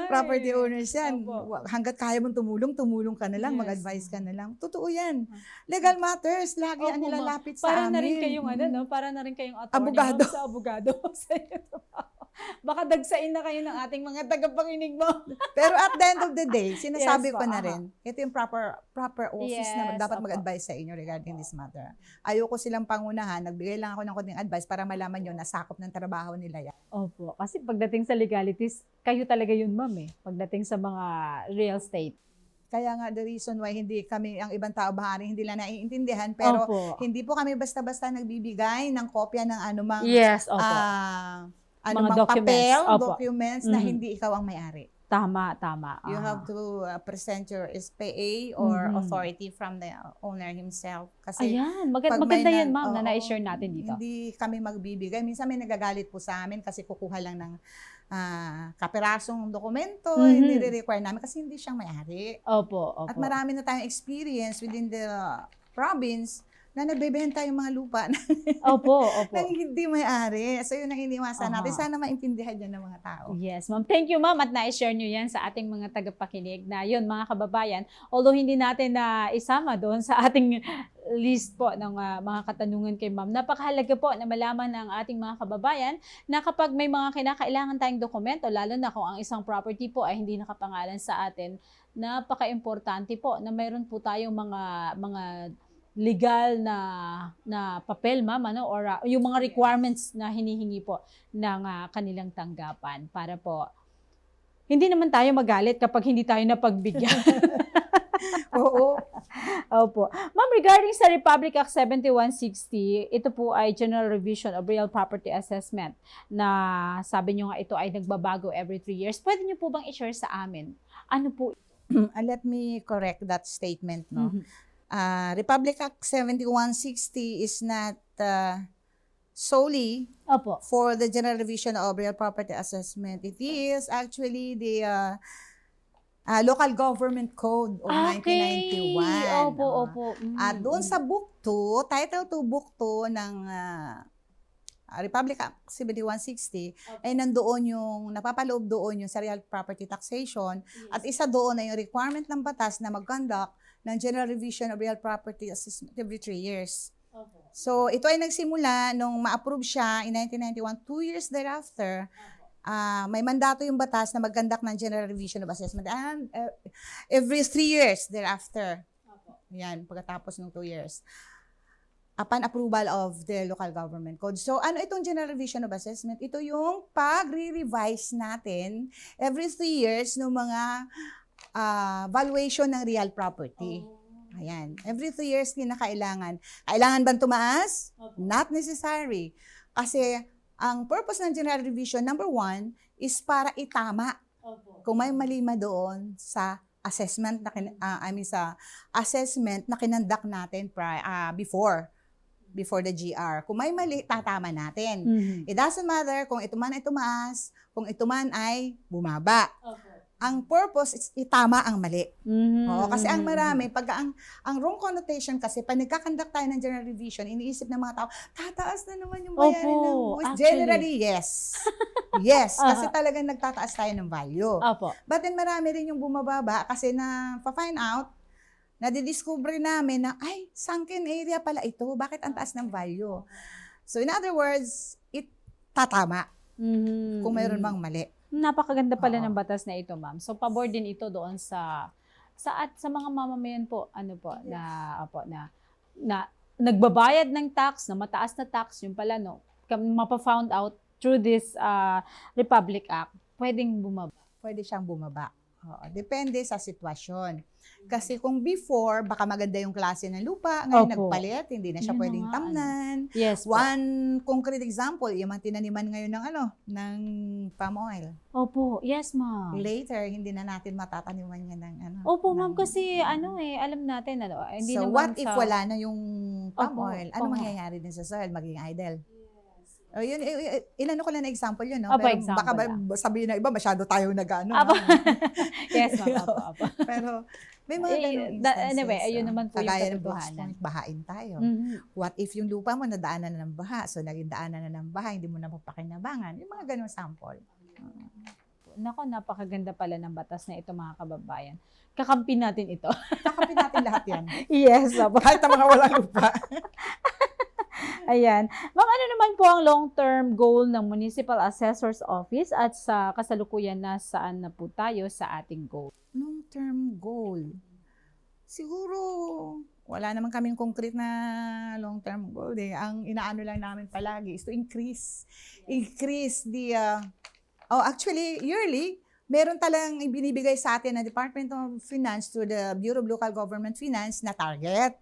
property owners yan. Hanggat kaya mong tumulong ka na lang, mag-advise ka na lang. Totoo yan. Legal matters, lagi ang nilalapit sa para amin. na rin kayong para na rin kayong attorney Abogado. sa abogado. Baka dagsain na kayo ng ating mga tagapakinig mo. Pero at the end of the day, sinasabi Yes, ko na aha. rin, ito yung proper office na Yes, dapat opo. mag-advise sa inyo regarding this matter. Ayoko silang pangunahan, nagbigay lang ako ng konting advice para malaman nyo na sakop ng trabaho nila yan. Opo, kasi pagdating sa legalities, kayo talaga yun, ma'am eh. Pagdating sa mga real estate. Kaya nga the reason why hindi kami, ang ibang tao bahari, hindi lang naiintindihan, pero Opo. hindi po kami basta-basta nagbibigay ng kopya ng anumang Yes, opo. anumang documents. papel, Opo. documents na Mhm. hindi ikaw ang may-ari. Tama. You Aha. have to present your SPA or Mhm. authority from the owner himself. Kasi Ayan, pag maganda may yan, ma'am, na oo, na-share natin dito. Hindi kami magbibigay. Minsan may nagagalit po sa amin kasi kukuha lang ng kapirasong dokumento, Mhm. hindi re-require namin kasi hindi siyang may-ari. Opo. At marami na tayong experience within the province na nagbebenta yung mga lupa na Opo. hindi may-ari. So yun ang iniwasan natin. Aha. Sana maintindihan yan ng mga tao. Yes, ma'am. Thank you, ma'am, at na-share nyo yan sa ating mga tagapakinig na yun, mga kababayan. Although hindi natin na isama doon sa ating list po ng mga katanungan kay ma'am. Napakahalaga po na malaman ng ating mga kababayan na kapag may mga kinakailangan tayong dokumento, lalo na kung ang isang property po ay hindi nakapangalan sa atin, napaka-importante po na mayroon po tayong mga legal na papel, ma'am, ano, or yung mga requirements na hinihingi po ng kanilang tanggapan para po hindi naman tayo magalit kapag hindi tayo napagbigyan. Oo. Opo. Ma'am, regarding sa Republic Act 7160, ito po ay General Revision of Real Property Assessment na sabi nyo nga ito ay nagbabago every 3 years. Pwede nyo po bang i-share sa amin? Ano po? Let me correct that statement, no? Mhm. Republic Act 7160 is not solely Opo. for the General Revision of Real Property Assessment. It is actually the Local Government Code of 1991. Opo. At doon sa Book 2, Title 2 Book 2 ng Republic Act 7160, ay nandoon yung, napapaloob doon yung sa real property taxation. At isa doon na yung requirement ng batas na mag-conduct ng General Revision of Real Property Assessment every 3 years. So, ito ay nagsimula nung ma-approve siya in 1991, 2 years thereafter. May mandato yung batas na mag-conduct ng General Revision of Assessment and every 3 years thereafter. Yan, pagkatapos ng 2 years. upon approval of the local government code. So, ano itong General Revision of Assessment? Ito yung pag-revise natin every 3 years ng mga valuation ng real property. Ayan. Every 3 years kinakailangan. Kailangan ba tumaas? Not necessary. Kasi ang purpose ng General Revision, number 1, is para itama kung may mali doon sa assessment na sa assessment na kinandak natin before the GR. Kung may mali, tatama natin. It doesn't matter kung ito man ay tumaas, kung ito man ay bumaba. Ang purpose is itama ang mali. Oo, kasi ang marami, ang wrong connotation kasi, pag nagkakandak tayo ng General Revision, iniisip ng mga tao, tataas na naman yung bayarin ng buwis. Generally, yes. Yes, kasi talagang nagtataas tayo ng value. Opo. But then marami rin yung bumababa kasi na-find out, nadidiscover namin na, ay, sunken area pala ito. Bakit ang taas ng value? So in other words, tatama kung mayroon mang mali. Napakaganda pala ng batas na ito, ma'am. So pabor din ito doon sa mga mamamayan po, na nagbabayad ng tax, na mataas na tax, yung pala mapa-found out through this Republic Act, pwedeng bumaba. Pwede siyang bumaba. Oo, depende sa sitwasyon. Kasi kung before, baka maganda yung klase ng lupa, ngayon nagpalit, hindi na siya Yun pwedeng na nga, tamnan. Yes po. One concrete example, yung mga tinaniman ngayon ng palm oil. Opo, yes ma'am. Later, hindi na natin matataniman yan ng Opo ma'am, kasi alam natin, hindi so naman what if wala na yung palm Opo, oil? Ano mangyayari din sa soil? Maging idle. O yun, inano ko lang na example yun, no? Opo, Pero example baka lang. sabihin na iba, masyado tayo nag-ano. Opo. no? Yes ma'am, opo. Pero may mga ganung instances. Anyway, ayun naman po yung kagaya ng Brooks katotohanan. Point, bahain tayo. Mhm. What if yung lupa mo nadaanan na ng baha, so naging daanan na ng baha, hindi mo na mapakinabangan. Yung mga ganung sample. Nako, napakaganda pala ng batas na ito, mga kababayan. Kakampi natin ito. Kakapin natin lahat yan. Yes, opo. Kahit ang mga walang lupa. Ayan. Ma'am, ano naman po ang long-term goal ng Municipal Assessor's Office at sa kasalukuyan na saan na po tayo sa ating goal? Long-term goal. Siguro, wala naman kaming concrete na long-term goal. Ang inaano lang namin palagi is to increase the, actually, yearly, meron talagang ibinibigay sa atin ng Department of Finance to the Bureau of Local Government Finance na target.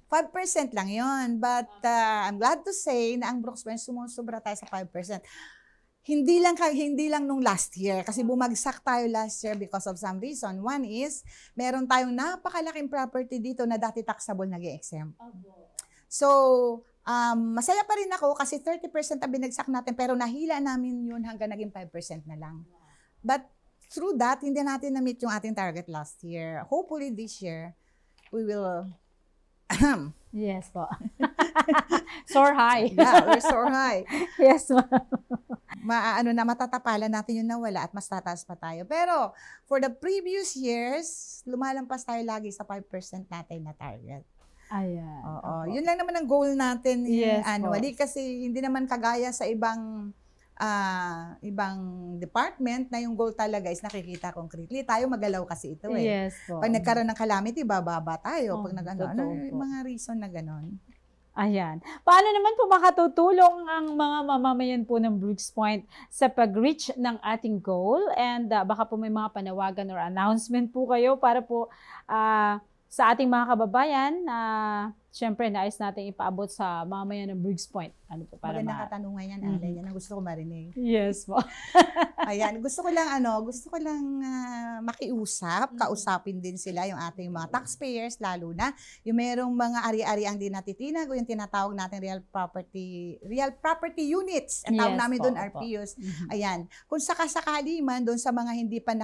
5% lang yon, but I'm glad to say na ang Brooks Point sumusobra tayo sa 5%. Hindi lang nung last year kasi bumagsak tayo last year because of some reason. One is, meron tayong napakalaking property dito na dati taxable nag-exempt. So, masaya pa rin ako kasi 30% ang binagsak natin pero nahila namin yun hanggang naging 5% na lang. But through that, hindi natin na-meet yung ating target last year. Hopefully this year, we will Yes po. Soar high. Yeah, we're so high. Yes, ma'am. Matatapalan natin yung nawala at mas tataas pa tayo. Pero, for the previous years, lumalampas tayo lagi sa 5% natin na target. Ayan. Oo. Opo. Yun lang naman ang goal natin Yes, annually kasi hindi naman kagaya sa ibang department na yung goal talaga is nakikita concretely. Tayo magalaw kasi ito eh. Yes po. Pag nagkaroon ng calamity, bababa tayo. Pag totoo po. mga reason na ganon. Ayan. Paano naman po makatutulong ang mga mamamayan po ng Brooks Point sa pag-reach ng ating goal? And baka po may mga panawagan or announcement po kayo para po sa ating mga kababayan syempre, nais natin ipaabot sa mamamayan ng Brooks Point. Ano po para Magandang katanungan yan, Alay. Yan ang gusto ko marinig. Yes po. Ayan, gusto ko lang makiusap, kausapin din sila yung ating mga taxpayers, lalo na yung merong mga ari-ariang di natitinag o yung tinatawag natin real property units. Ang tawag Yes namin po, doon, opo. RPUs. Ayan, kung sakasakali man doon sa mga hindi pa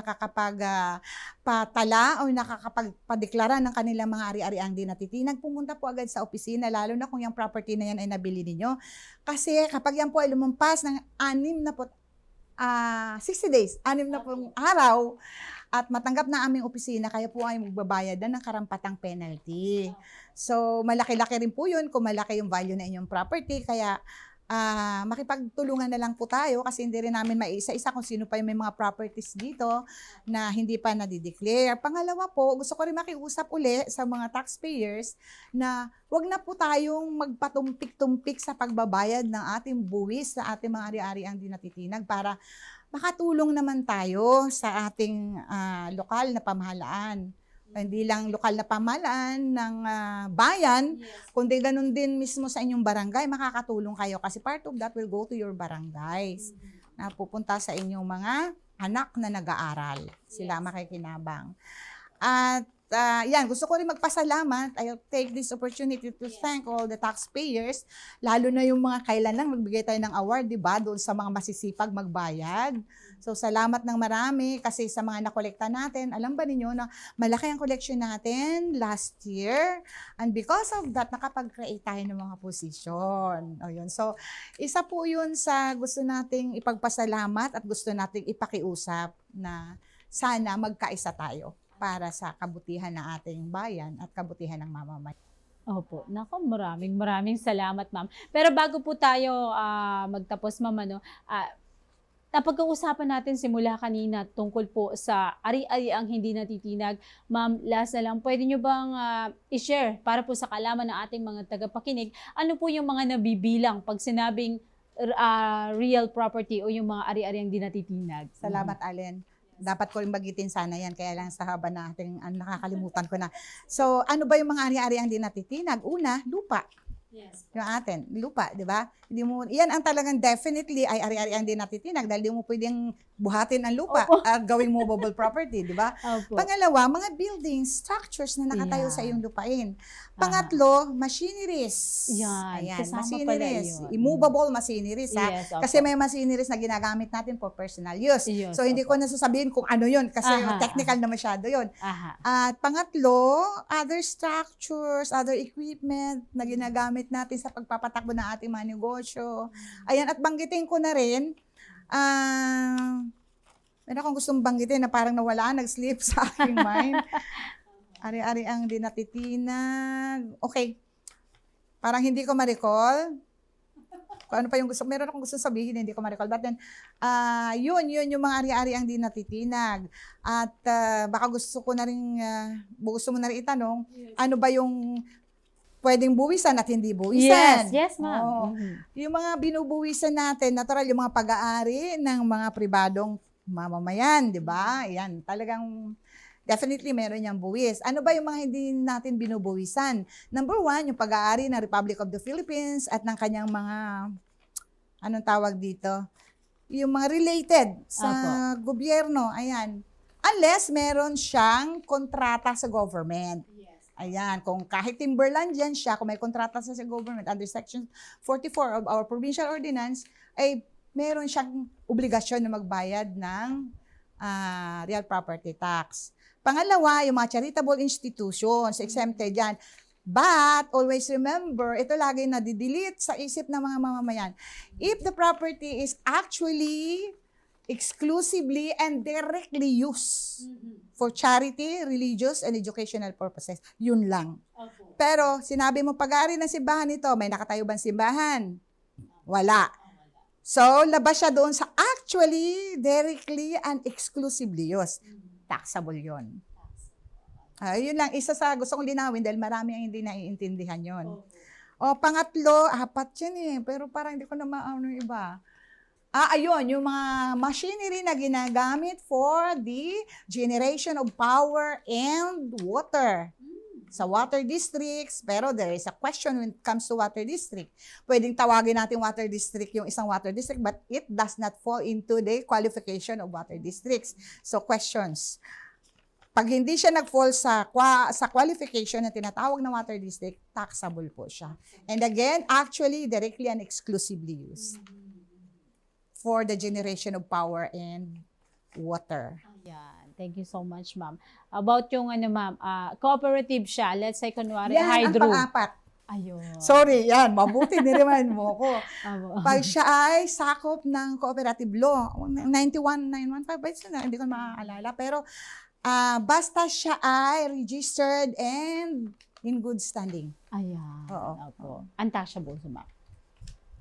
patala o nakakapagpadeklara ng kanilang mga ari-ariang di natitinag, pumunta po agad sa opisina, lalo na kung yung property na yan ay nabili ninyo. Kasi kapag yan po ay lumampas ng 60 days, 6 na pong araw, at matanggap na aming opisina, kaya po ay magbabayad na ng karampatang penalty. So, malaki-laki rin po yun kung malaki yung value na inyong property. Kaya, makipagtulungan na lang po tayo kasi hindi rin namin maisa-isa kung sino pa yung may mga properties dito na hindi pa nadideclare. Pangalawa po, gusto ko rin makiusap uli sa mga taxpayers na wag na po tayong magpatumpik-tumpik sa pagbabayad ng ating buwis sa ating mga ari-ari ang dinatitinag para makatulong naman tayo sa ating lokal na pamahalaan. Hindi lang lokal na pamahalaan ng bayan, kundi ganun din mismo sa inyong barangay, makakatulong kayo kasi part of that will go to your barangays na pupunta sa inyong mga anak na nag-aaral. Sila makikinabang. At yan, gusto ko rin magpasalamat. I'll take this opportunity to thank all the taxpayers, lalo na yung mga kailan lang magbigay tayo ng award, di ba, doon sa mga masisipag magbayad. So, salamat ng marami kasi sa mga nakolekta natin. Alam ba ninyo na malaki ang collection natin last year? And because of that, nakapag-create tayo ng mga position. O yun. So, isa po yun sa gusto nating ipagpasalamat at gusto nating ipakiusap na sana magkaisa tayo para sa kabutihan ng ating bayan at kabutihan ng mamamayan. Opo. Naku, maraming salamat, ma'am. Pero bago po tayo magtapos, ma'am, napag-uusapan natin simula kanina tungkol po sa ari-ari ang hindi natitinag. Ma'am, last na lang, pwede nyo bang i-share para po sa kalaman ng ating mga tagapakinig, ano po yung mga nabibilang pag sinabing real property o yung mga ari-ari ang hindi natitinag? Salamat, Allen. Dapat ko rin bagitin sana yan, kaya lang sa haba natin, nakakalimutan ko na. So, ano ba yung mga ari-ari ang di natitinag? Una, lupa. Yes. Yung atin, lupa, di ba? Hindi mo, yan ang talagang definitely ay ari-ari ang di natitinag dahil di mo pwedeng buhatin ang lupa at gawing movable property, di ba? Opo. Pangalawa, mga buildings, structures na nakatayo sa iyong lupain. Pangatlo, machineries. Yan, Ayan, kasama machineries. pala yun. Immovable machineries, ha? Yes, opo. Kasi may machineries na ginagamit natin for personal use. Yes, So, hindi ko nasasabihin kung ano yun kasi Aha. technical na masyado yun. Aha. At pangatlo, other structures, other equipment na ginagamit natin sa pagpapatakbo ng ating mga negosyo. Ayan, at banggitin ko na rin, meron akong gustong banggitin na parang nawala, nag-slip sa aking mind. Ari-ari ang di natitinag. Okay. Parang hindi ko ma-recall. Kung ano pa yung gusto, meron akong gusto sabihin, hindi ko ma-recall. But then, yun yung mga ari-ari ang di natitinag. At baka gusto mo na rin itanong, ano ba yung pwedeng buwisan at hindi buwisan? Yes, ma'am. Oo. Yung mga binubuwisan natin, natural, yung mga pag-aari ng mga pribadong mamamayan, di ba? Yan, talagang definitely meron niyang buwis. Ano ba yung mga hindi natin binubuwisan? Number one, yung pag-aari ng Republic of the Philippines at ng kanyang mga, anong tawag dito? Yung mga related sa gobyerno. Ayan. Unless meron siyang kontrata sa government. Ayan, kung kahit timberland yan siya, kung may kontrata sa government under Section 44 of our provincial ordinance, ay meron siyang obligasyon na magbayad ng real property tax. Pangalawa, yung mga charitable institutions, exempted yan. But, always remember, ito lagi na didelete sa isip ng mga mamamayan. If the property is actually exclusively and directly used for charity, religious, and educational purposes, yun lang. Pero, sinabi mo, pag-aari ng simbahan ito, may nakatayo bang simbahan? Wala. So, labas siya doon sa actually, directly, and exclusively used. Taxable yun. Yun lang, isa sa gusto kong linawin dahil marami ang hindi naiintindihan yun. O, pangatlo, apat yan eh, pero parang hindi ko na maano yung iba. Ayun, yung mga machinery na ginagamit for the generation of power and water. Sa water districts, pero there is a question when it comes to water district. Pwedeng tawagin natin water district yung isang water district, but it does not fall into the qualification of water districts. So, questions. Pag hindi siya nag-fall sa qualification na tinatawag na water district, taxable po siya. And again, actually, directly and exclusively used for the generation of power and water. Yan. Thank you so much, ma'am. About yung ma'am, cooperative siya. Let's say, kunwari, Yan hydro. ang pang-apat. Ayun. Sorry, yan. Mabuti, niremind mo ko. Abo. Pag siya ay sakop ng cooperative law, 91,915, hindi ko maaalala. Pero basta siya ay registered and in good standing. Ayan. Oo. Opo. Untouchable, ma'am.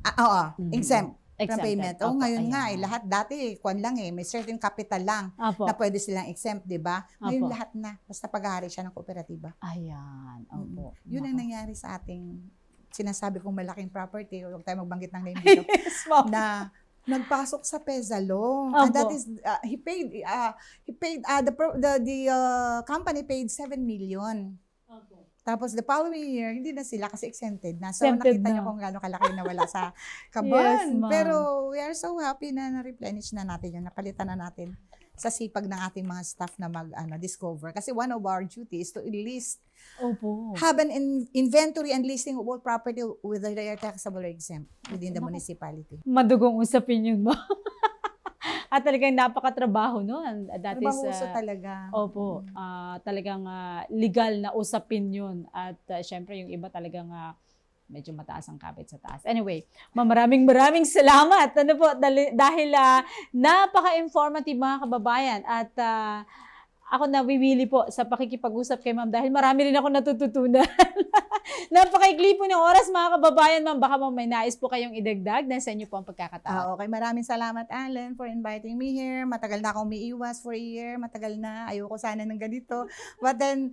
Oo, Mhm. exempt. From Exempted. payment. Opo, Ngayon nga, ayan. lahat dati, kwan lang may certain capital lang Opo. na pwede silang exempt, di ba? Ngayon Opo. lahat na, basta paghahari siya ng kooperatiba. Ayan. Opo. Yun ang Nako. nangyari sa ating sinasabi kong malaking property, huwag tayo magbanggit ng name dito, Yes, ma'am. na nagpasok sa PEZA law. And that Opo. is, he paid, the company paid 7 million. Tapos the following year, hindi na sila kasi exempted na. So Exempted nakita na. niyo kung gaano kalaki na wala sa Yes, kaban. ma'am. Pero we are so happy na na-replenish na natin yun. Napalitan na natin sa sipag ng ating mga staff na discover. Kasi one of our duties is to list, Opo. have an inventory and listing of all property whether they are taxable or exempt within the Naku. municipality. Madugong usapin yun, ma'am. At talagang napakatrabaho nun. That is, Mahuso talaga. opo, talagang legal na usapin yun. At syempre yung iba talagang medyo mataas ang kapit sa taas. Anyway, maraming salamat. Ano po, dahil napaka-informative mga kababayan. At ako nawiwili po sa pakikipag-usap kay ma'am dahil marami rin ako natututunan. Napakaikli po ng oras mga kababayan, ma'am. Baka may nais po kayong idagdag na sa inyo po ang pagkakataon. Okay, maraming salamat, Allen, for inviting me here. Matagal na akong umiiwas for a year. Matagal na. Ayoko sana ng ganito. But then,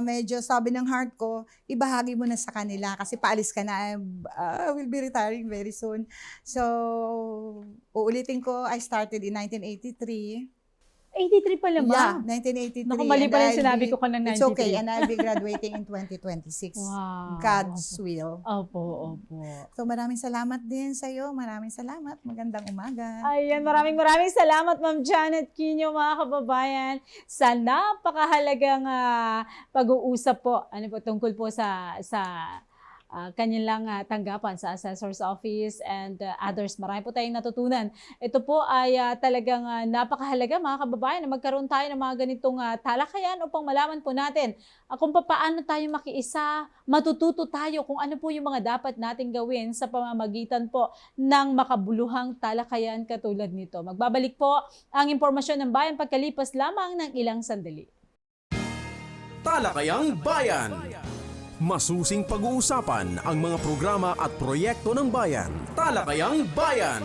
medyo sabi ng heart ko, ibahagi mo na sa kanila kasi paalis ka na. I will be retiring very soon. So, uulitin ko, I started in 1983. 83 pa lang, Yeah, ma'am. 1983. Naku, mali And pala yung I'll sinabi be- ko kanang 93. It's okay, and I'll be graduating in 2026. Wow. God's will. Opo, opo. So, maraming salamat din sa'yo. Maraming salamat. Magandang umaga. Ayan, maraming salamat, Ma'am Janet Quino, mga kababayan, sa napakahalagang pag-uusap po, tungkol po sa kanilang tanggapan sa Assessor's Office and others. Marami po tayong natutunan. Ito po ay talagang napakahalaga mga kababayan na magkaroon tayo ng mga ganitong talakayan upang malaman po natin kung paano tayo makiisa, matututo tayo kung ano po yung mga dapat nating gawin sa pamamagitan po ng makabuluhang talakayan katulad nito. Magbabalik po ang impormasyon ng bayan pagkalipas lamang ng ilang sandali. Talakayang Bayan. Masusing pag-uusapan ang mga programa at proyekto ng bayan. Talakayang Bayan.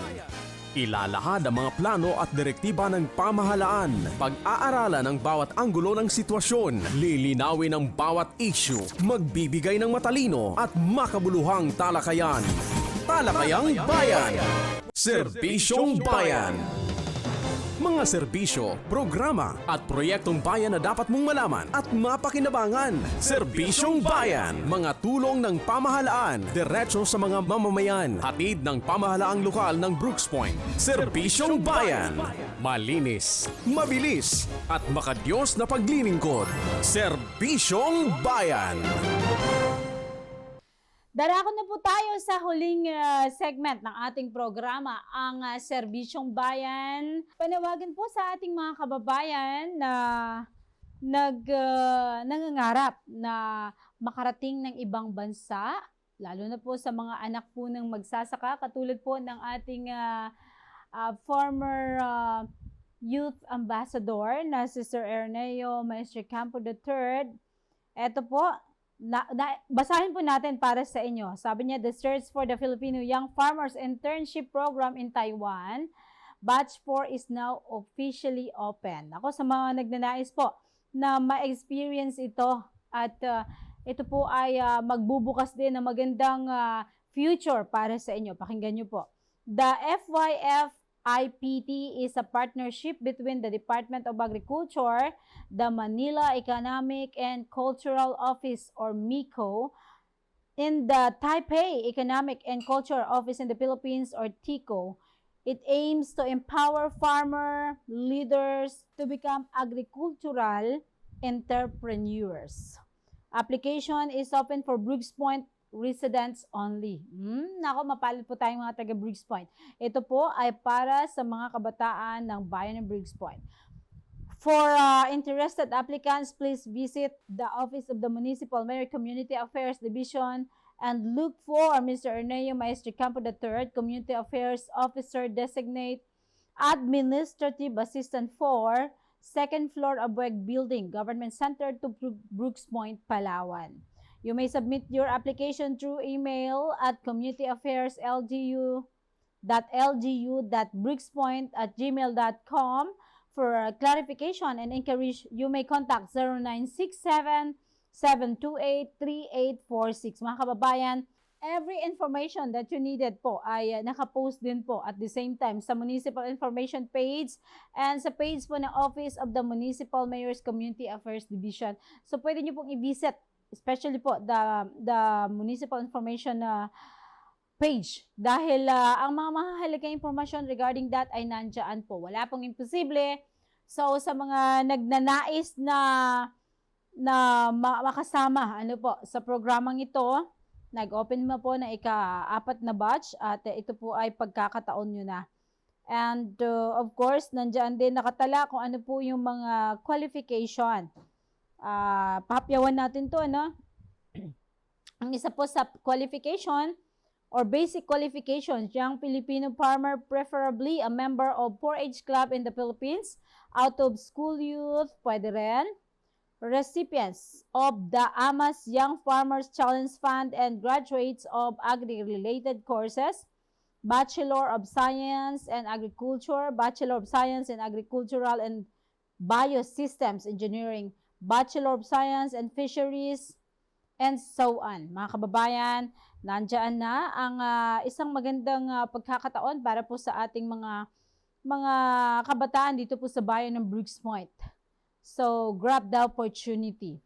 Ilalahad ang mga plano at direktiba ng pamahalaan. Pag-aaralan ang bawat anggulo ng sitwasyon. Lilinawin ang bawat issue. Magbibigay ng matalino at makabuluhang talakayan. Talakayang Bayan. Serbisyong Bayan. Mga serbisyo, programa at proyektong bayan na dapat mong malaman at mapakinabangan. Serbisyong Bayan. Mga tulong ng pamahalaan, diretso sa mga mamamayan. Hatid ng pamahalaang lokal ng Brooks Point. Serbisyong Bayan. Malinis, mabilis at makadiyos na paglilingkod. Serbisyong Bayan. Darako na po tayo sa huling segment ng ating programa, ang Serbisyong Bayan. Panawagan po sa ating mga kababayan na nangangarap na makarating ng ibang bansa, lalo na po sa mga anak po ng magsasaka, katulad po ng ating former youth ambassador na si Sir Erneo Maestre Campo III. Ito po, basahin po natin para sa inyo. Sabi niya, the search for the Filipino Young Farmers Internship Program in Taiwan, Batch 4 is now officially open. Ako sa mga nagnanais po na ma-experience ito at ito po ay magbubukas din ng magandang future para sa inyo. Pakinggan niyo po. The FYF-IPT is a partnership between the Department of Agriculture, the Manila Economic and Cultural Office or MICO, in the Taipei Economic and Cultural Office in the Philippines or TICO. It aims to empower farmer leaders to become agricultural entrepreneurs. Application is open for Brooks Point residents only. Nako, mapalad po tayong mga taga Brooks Point. Ito po ay para sa mga kabataan ng bayan ng Brooks Point. For interested applicants, please visit the Office of the Municipal Mayor Community Affairs Division and look for Mr. Erneo Maestre Campo III, Community Affairs Officer Designate, Administrative Assistant 4, second floor Abueg Building, Government Center to Brooks Point, Palawan. You may submit your application through email at communityaffairs.lgu.brickspoint@gmail.com. For clarification and inquiries, you may contact 0967-728-3846. Mga kababayan, every information that you needed po ay nakapost din po at the same time sa Municipal Information page and sa page po ng Office of the Municipal Mayor's Community Affairs Division. So pwede nyo pong i-visit, especially po the Municipal Information page dahil ang mga mahalagang impormasyon regarding that ay nandiyan po. Wala pong imposible. So sa mga nagnanais na makasama sa programang ito, nag-open mo po na ika-4 na batch at ito po ay pagkakataon nyo na. And of course, nandiyan din nakatala kung ano po yung mga qualification. Pahapyawan natin to, ano? Ang isa po sa qualification or basic qualifications, young Filipino farmer, preferably a member of 4-H club in the Philippines, out of school youth, pwede rin. Recipients of the AMAS Young Farmers Challenge Fund and graduates of agri-related courses, Bachelor of Science and Agriculture, Bachelor of Science in Agricultural and Biosystems Engineering, Bachelor of Science and Fisheries, and so on. Mga kababayan, nandiyan na ang isang magandang pagkakataon para po sa ating mga kabataan dito po sa bayan ng Brooks Point. So, grab the opportunity.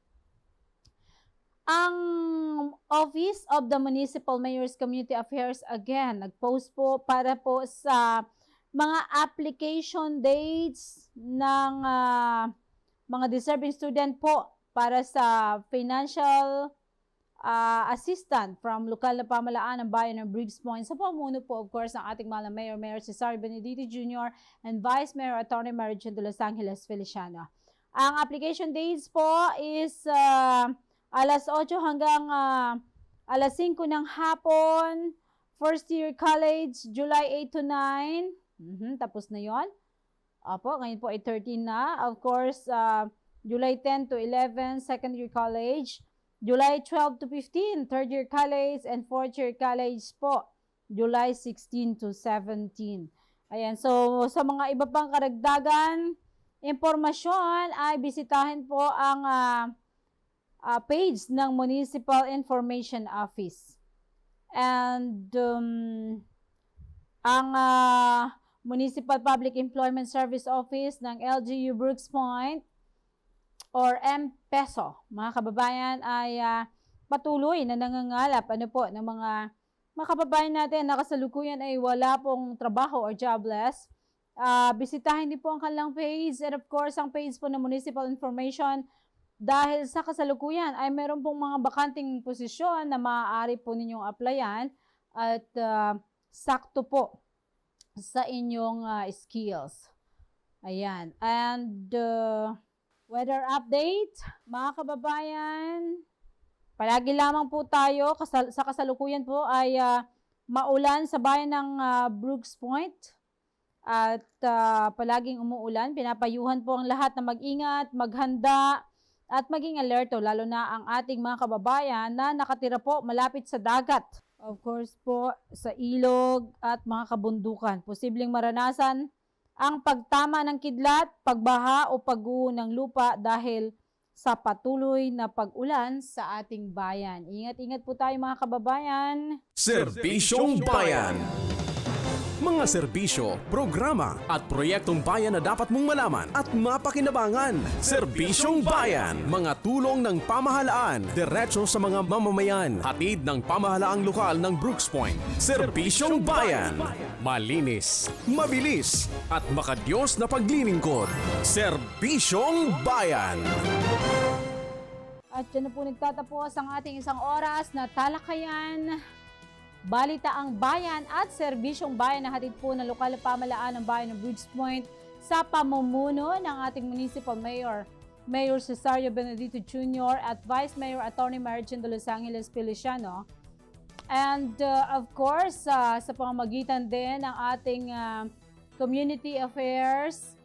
Ang Office of the Municipal Mayor's Community Affairs, again, nag-post po para po sa mga application dates ng mga deserving student po para sa financial assistant from lokal na pamahalaan ng bayan ng Briggs Point. Sa pamuno po, of course, ng ating mahal na Mayor Cesario Benedito Jr. and Vice Mayor Atty. Marichen de Los Angeles Feliciano. Ang application dates po is alas 8 hanggang alas 5 ng hapon. First year college, July 8 to 9. Tapos na yon. Opo, ngayon po ay 13 na. Of course, July 10 to 11, second year college. July 12 to 15, third year college, and fourth year college po, July 16 to 17. Ayan, so sa mga iba pang karagdagan impormasyon ay bisitahin po ang page ng Municipal Information Office. And ang Municipal Public Employment Service Office ng LGU Brooks Point or M-PESO, mga kababayan, ay patuloy na nangangalap ng mga kababayan natin na kasalukuyan ay wala pong trabaho or jobless. Bisitahin din po ang kanilang page and of course ang page po ng Municipal Information dahil sa kasalukuyan ay meron pong mga bakanting posisyon na maaari po ninyong applyan at sakto po sa inyong skills. Ayan. And weather update, mga kababayan, palagi lamang po tayo sa kasalukuyan po ay maulan sa bayan ng Brooks Point at palaging umuulan. Pinapayuhan po ang lahat na mag-ingat, maghanda at maging alerto, lalo na ang ating mga kababayan na nakatira po malapit sa dagat. Of course po sa ilog at mga kabundukan. Posibleng maranasan ang pagtama ng kidlat, pagbaha o pagguho ng lupa dahil sa patuloy na pag-ulan sa ating bayan. Ingat-ingat po tayo mga kababayan. Serbisyong Bayan. Mga serbisyo, programa at proyektong bayan na dapat mong malaman at mapakinabangan. Serbisyong Bayan. Mga tulong ng pamahalaan, diretso sa mga mamamayan. Hatid ng pamahalaang lokal ng Brooks Point. Serbisyong Bayan. Malinis, mabilis at makadiyos na paglilingkod. Serbisyong Bayan. At dyan na po nagtatapos ang ating isang oras na talakayan, Balitaang Bayan at Serbisyong Bayan na hatid po ng lokal na pamahalaan ng bayan ng Brooks Point sa pamumuno ng ating Municipal Mayor Cesario Benedito Jr. at Vice Mayor Atty. Marichen de Los Angeles Feliciano. And of course, sa pamamagitan din ng ating Community Affairs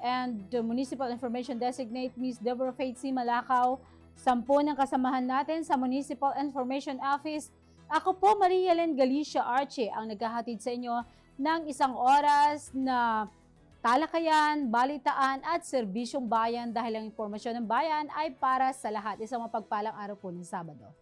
and Municipal Information Designate Ms. Deborah Faith C. Malakaw 10 ng kasamahan natin sa Municipal Information Office. Ako po, Maria Len Galicia Archie, ang naghahatid sa inyo ng isang oras na talakayan, balitaan at serbisyong bayan dahil ang impormasyon ng bayan ay para sa lahat. Isang mapagpalang araw po ng Sabado.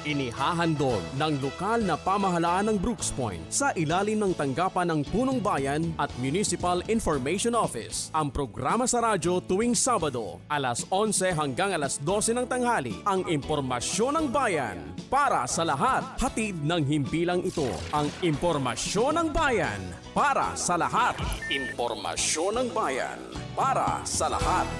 Inihahandog ng lokal na pamahalaan ng Brooks Point sa ilalim ng tanggapan ng Punong Bayan at Municipal Information Office. Ang programa sa radyo tuwing Sabado, alas 11 hanggang alas 12 ng tanghali. Ang impormasyon ng bayan para sa lahat. Hatid ng himpilang ito, ang impormasyon ng bayan para sa lahat. Impormasyon ng bayan para sa lahat.